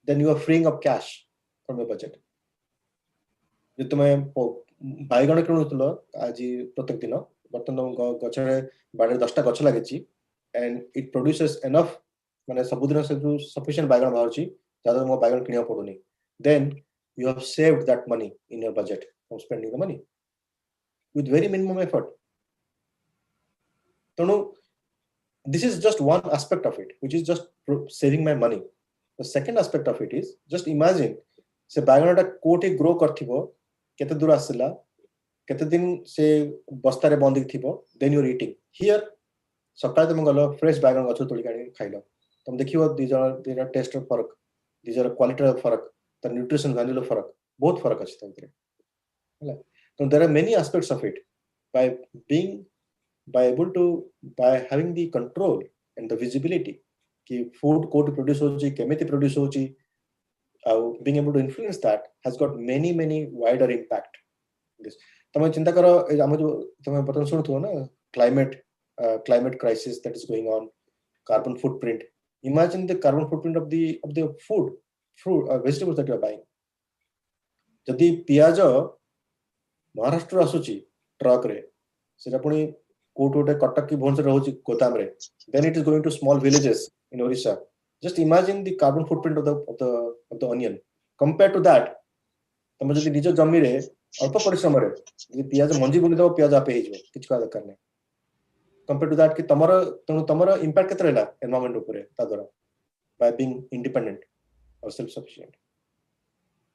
then you are freeing up cash from your budget. ଯଦି ତମେ ବାଇଗଣ କିଣୁଥିଲ ଆଜି ପ୍ରତ୍ୟେକ ଦିନ, ବର୍ତ୍ତମାନ ଗଛରେ ବାଡିରେ 10ଟା ଗଛ ଲାଗିଛି, and it produces enough, ମାନେ ସବୁଦିନ ସେ ଯୋଉ sufficient ବାଇଗଣ ବାହାରୁଛି, ଯାହାଦ୍ୱାରା ମୋ ବାଇଗଣ କିଣିବାକୁ ପଡୁନି, then you have saved that money in your budget from spending the money with very minimum effort. ତେଣୁ this is just one aspect of it, which is just saving my money. The second aspect of it is, just imagine se baigana कोठी grow करथिबो, केते दूर आसिला, केते दिन से बस्तारे बंदी थिबो, then you are eating here. सकाळ तुम गलो फ्रेश बाइगन गछ तोड़ी कानी खाइलो, तुम देखिबो दीजर टेस्ट रो फरक, दीजर क्वालिटी रो फरक, त न्यूट्रिशन वैल्यू रो फरक, बहुत फरक अछि तंत्रे, हैला? तो there are many aspects of it. By having the control and the visibility कि food कोड produce होची, केमिति produce होची, being able to influence that has got many wider impact. तमे चिंता करो, हम जो तमे बतन सुनथु ना, climate crisis that is going on, carbon footprint. Imagine the carbon footprint of the fruit vegetables that you are buying. जदि पियाज महाराष्ट्र आसुची ट्रक रे, सेटा पुनी कोटोटे कटक की भुवनेश्वर रहुची गोदाम रे, then it is going to small villages in Orissa. Just imagine the carbon footprint of the onion. Compared to that, तमे जदि निज जमी रे अल्प परिश्रम रे जदि पियाज मंजी बुनी दो, पियाज आपे हिजबो, किछ का दरकार नै। Compared to that कि तमरो इम्पैक्ट केते रहला एनवायरनमेंट ऊपर ता द्वारा, by being independent or self sufficient.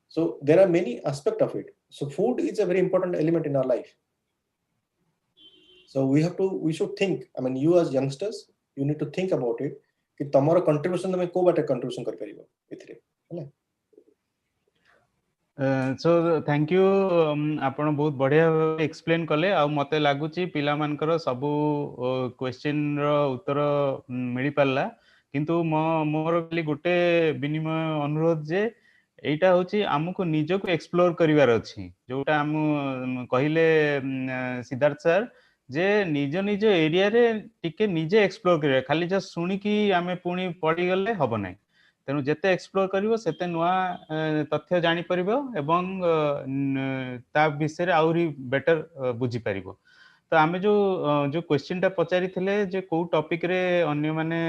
So there are many aspects of it. So food is a very important element in our life. So we should think, I mean, you as youngsters, you need to think about it कि तमरो contribution तमे को बाटे contribution कर परिबो एथिरे, हैला? So thank you, आपण बहुत बढ़िया एक्सप्लेन कले। आ मते लागुची पिला मानकर सबु क्वेश्चन रो उत्तर मिली पारला, किंतु मोर खाली गोटे विनिमय अनुरोध जे एटा होची हमको निजको एक्सप्लोर करिवार अछि, जोटा हम कहिले सिद्धार्थ सर जे निज एरिया रे टिके निजे एक्सप्लोर करिया, खाली जस्ट सुनी कि आमे पुनी पड़ी गले हबो नै। तेणु जेते एक्सप्लोर करिवो सेते नुआ तथ्य जानी परिबो एवं ता विषय रे आउरी बेटर बुझी परिबो। तो आमे जो क्वेश्चन टा पचारि थिले जे को टॉपिक रे अन्य माने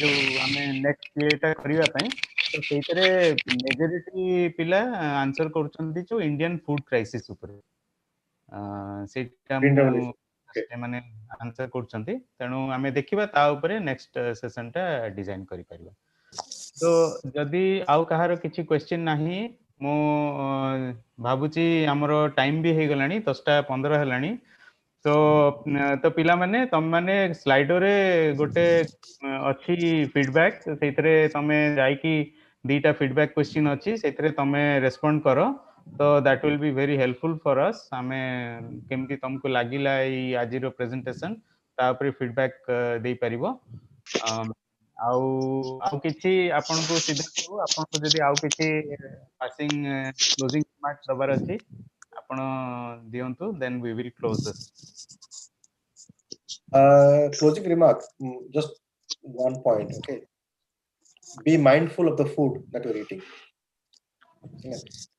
जो आमे नेक्स्ट एटा करिवा पई, तो सेइतरे मेजॉरिटी पिला आंसर करछन्ती जो इंडियन फूड क्राइसिस ऊपर सेटा माने आंसर करछन्ती। तेणु आमे देखिबा ता ऊपर नेक्स्ट सेशन टा डिजाइन करि परिबा। तो जदि आउ कहार किछि क्वेश्चन नाही, मो भाबुची हमरो टाइम भी हे गलानी 10:15 हेलानी। तो पिला माने तम माने स्लाइडो रे गोटे अछि फीडबैक, सेइतरे तमे जाई कि 2टा फीडबैक क्वेश्चन अछि, सेइतरे तमे रेस्पोंड करो। तो that will be very helpful for us. हमें केमती तुमको लागिला ई आज रो प्रेजेंटेशन ता ऊपर फीडबैक दे परिबो आउ आउ किछि आपन को सीधा को आपन को जदी आउ किछि पासिंग क्लोजिंग रिमार्क्स दबार अछि आपन दियंतु then we will close this Closing remark, just one point, okay? Be mindful of the food that you're eating.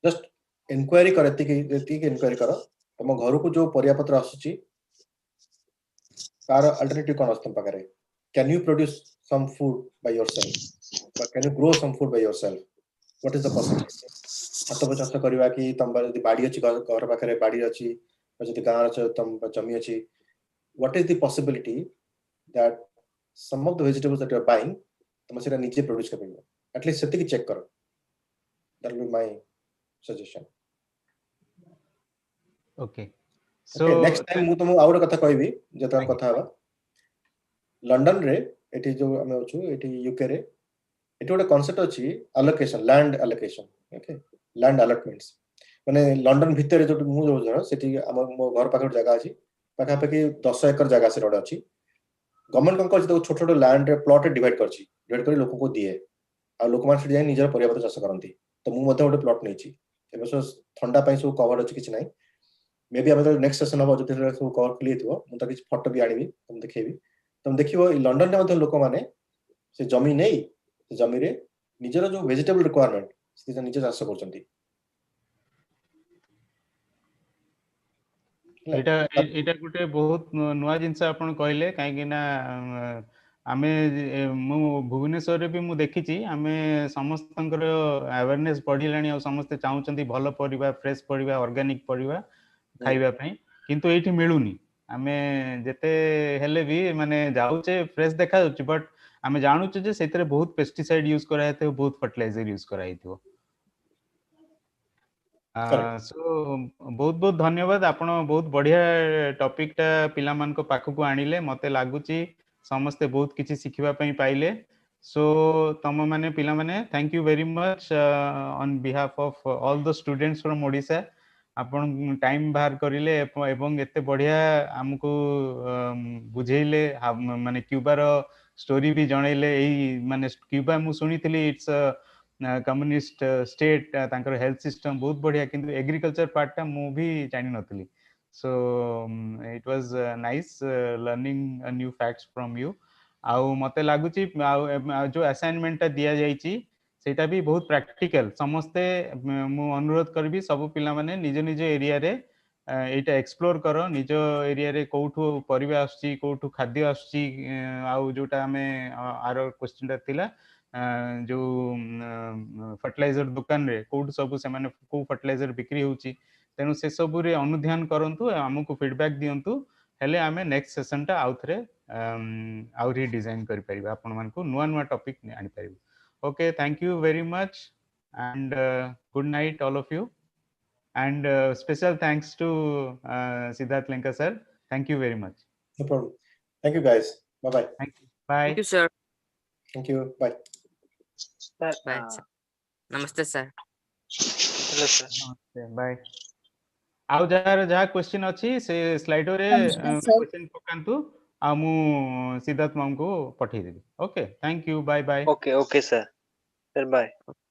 Just inquiry karo, एतिकी inquiry karo. तम घर को जो परिया पत्र आसुची तार alternative cone आस्तम पाकरे. Can you produce some food by yourself? But can you grow some food by yourself? What is the possibility? हाथ चाष करवा कि तम जदि बाड़ी अछि घर पाखरे बाड़ी अछि जदि गाँ अछि तम जमी अछि. What is the possibility that some of the vegetables that you are buying तम सेटा नीचे प्रोड्यूस कर परिबो. At least सेति की चेक करो. That will be my suggestion. Okay. So Okay, next time मु तुम आउर कथा कहबी जत हम कथा हबा. लंडन रे एठी जो हम अछु एठी यूके रे एठी गोटे कांसेप्ट अछि allocation, land allocation. Okay, land allotments. माने लंडन भितर जो मु जो जरा सेठी हम मो घर पाखर जगह अछि पाखा पाखी 10 एकर जगह से रोड अछि. गवर्नमेंट कौन कर छोट छोट लैंड रे प्लॉट डिवाइड करछि डिवाइड करी लोक को दिए आ लोक मान से जाय निजर परिवार चाष करंती तो मु मध्ये गोटे प्लॉट नेछि एबे सो ठंडा पई सब कवर अछि किछ नै मे बी हम तो नेक्स्ट सेशन हो जते सब कवर क्लियर थो मु त किछ फोटो भी आनिबी तुम देखेबी तुम देखिबो लंडन रे मध्ये लोक माने से जमी नै से जमी रे निजर जो वेजिटेबल रिक्वायरमेंट से निजे चाष करछंती एटा एटा गुटे बहुत नुआ जिंस आपण कहले काहे कि ना आमे मु भुवनेश्वर रे भी मु देखिची आमे समस्तंकर अवेयरनेस बढ़िलानी आ समस्त चाहुचंती भलो परिबा फ्रेश परिबा ऑर्गेनिक परिबा खाइबा पई किंतु एठी मिलुनी आमे जेते हेले भी माने जाउचे फ्रेश देखा जाउची बट आमे जानुचे जे सेतरे बहुत पेस्टिसाइड यूज करा हेते बहुत फर्टिलाइजर यूज करा हेतिबो सो बहुत बहुत धन्यवाद आपण बहुत बढ़िया टॉपिक टा पिला मान को पाखु को आनिले मते लागुची समस्ते बहुत किछि सिखिबा पई पाइले सो तम माने पिला माने thank you very much on behalf of all the students from Odisha आपण टाइम बाहर करिले एवं एते बढ़िया हमको बुझेइले माने क्यूबा रो स्टोरी भी जणैले एई माने क्यूबा मु सुनिथिली इट्स कम्युनिस्ट स्टेट तांकर हेल्थ सिस्टम बहुत बढ़िया किंतु एग्रीकल्चर पार्ट टा मु भी जानि नथली so it was nice learning new facts from you आउ मते लागुची जो असाइनमेंट टा दिया जाईची सेटा भी बहुत प्रैक्टिकल समस्ते मु अनुरोध करबी सब पिला माने निज निज एरिया रे एटा एक्सप्लोर करो निज एरिया रे कोठु परिबा आछी कोठु खाद्य आछी आउ जोटा हमें आरो क्वेश्चन टा थिला जो फर्टिलाइजर दुकान रे कोठु सब से माने को फर्टिलाइजर बिक्री होची तेनु से सब रे अनुध्यान करंतु हमकु फीडबैक दियंतु हेले आमे नेक्स्ट सेशन टा आउथरे आउरी डिजाइन करि परिबा आपन मान को नुवा नुवा टॉपिक आनि परिबा okay thank you very much and good night all of you and special thanks to Siddharth Lenka sir. Thank you very much. No problem. Thank you guys. Bye bye. Thank you. Bye. Thank you, sir. Thank you. Bye. Bye, sir. Namaste, sir. Hello, sir. Namaste. Bye. आउ जहाँ question अच्छी से Slido रे question पकांतु आ मु सिद्धार्थ माम को पठेई देबी okay thank you bye bye Okay, sir. Sir, bye.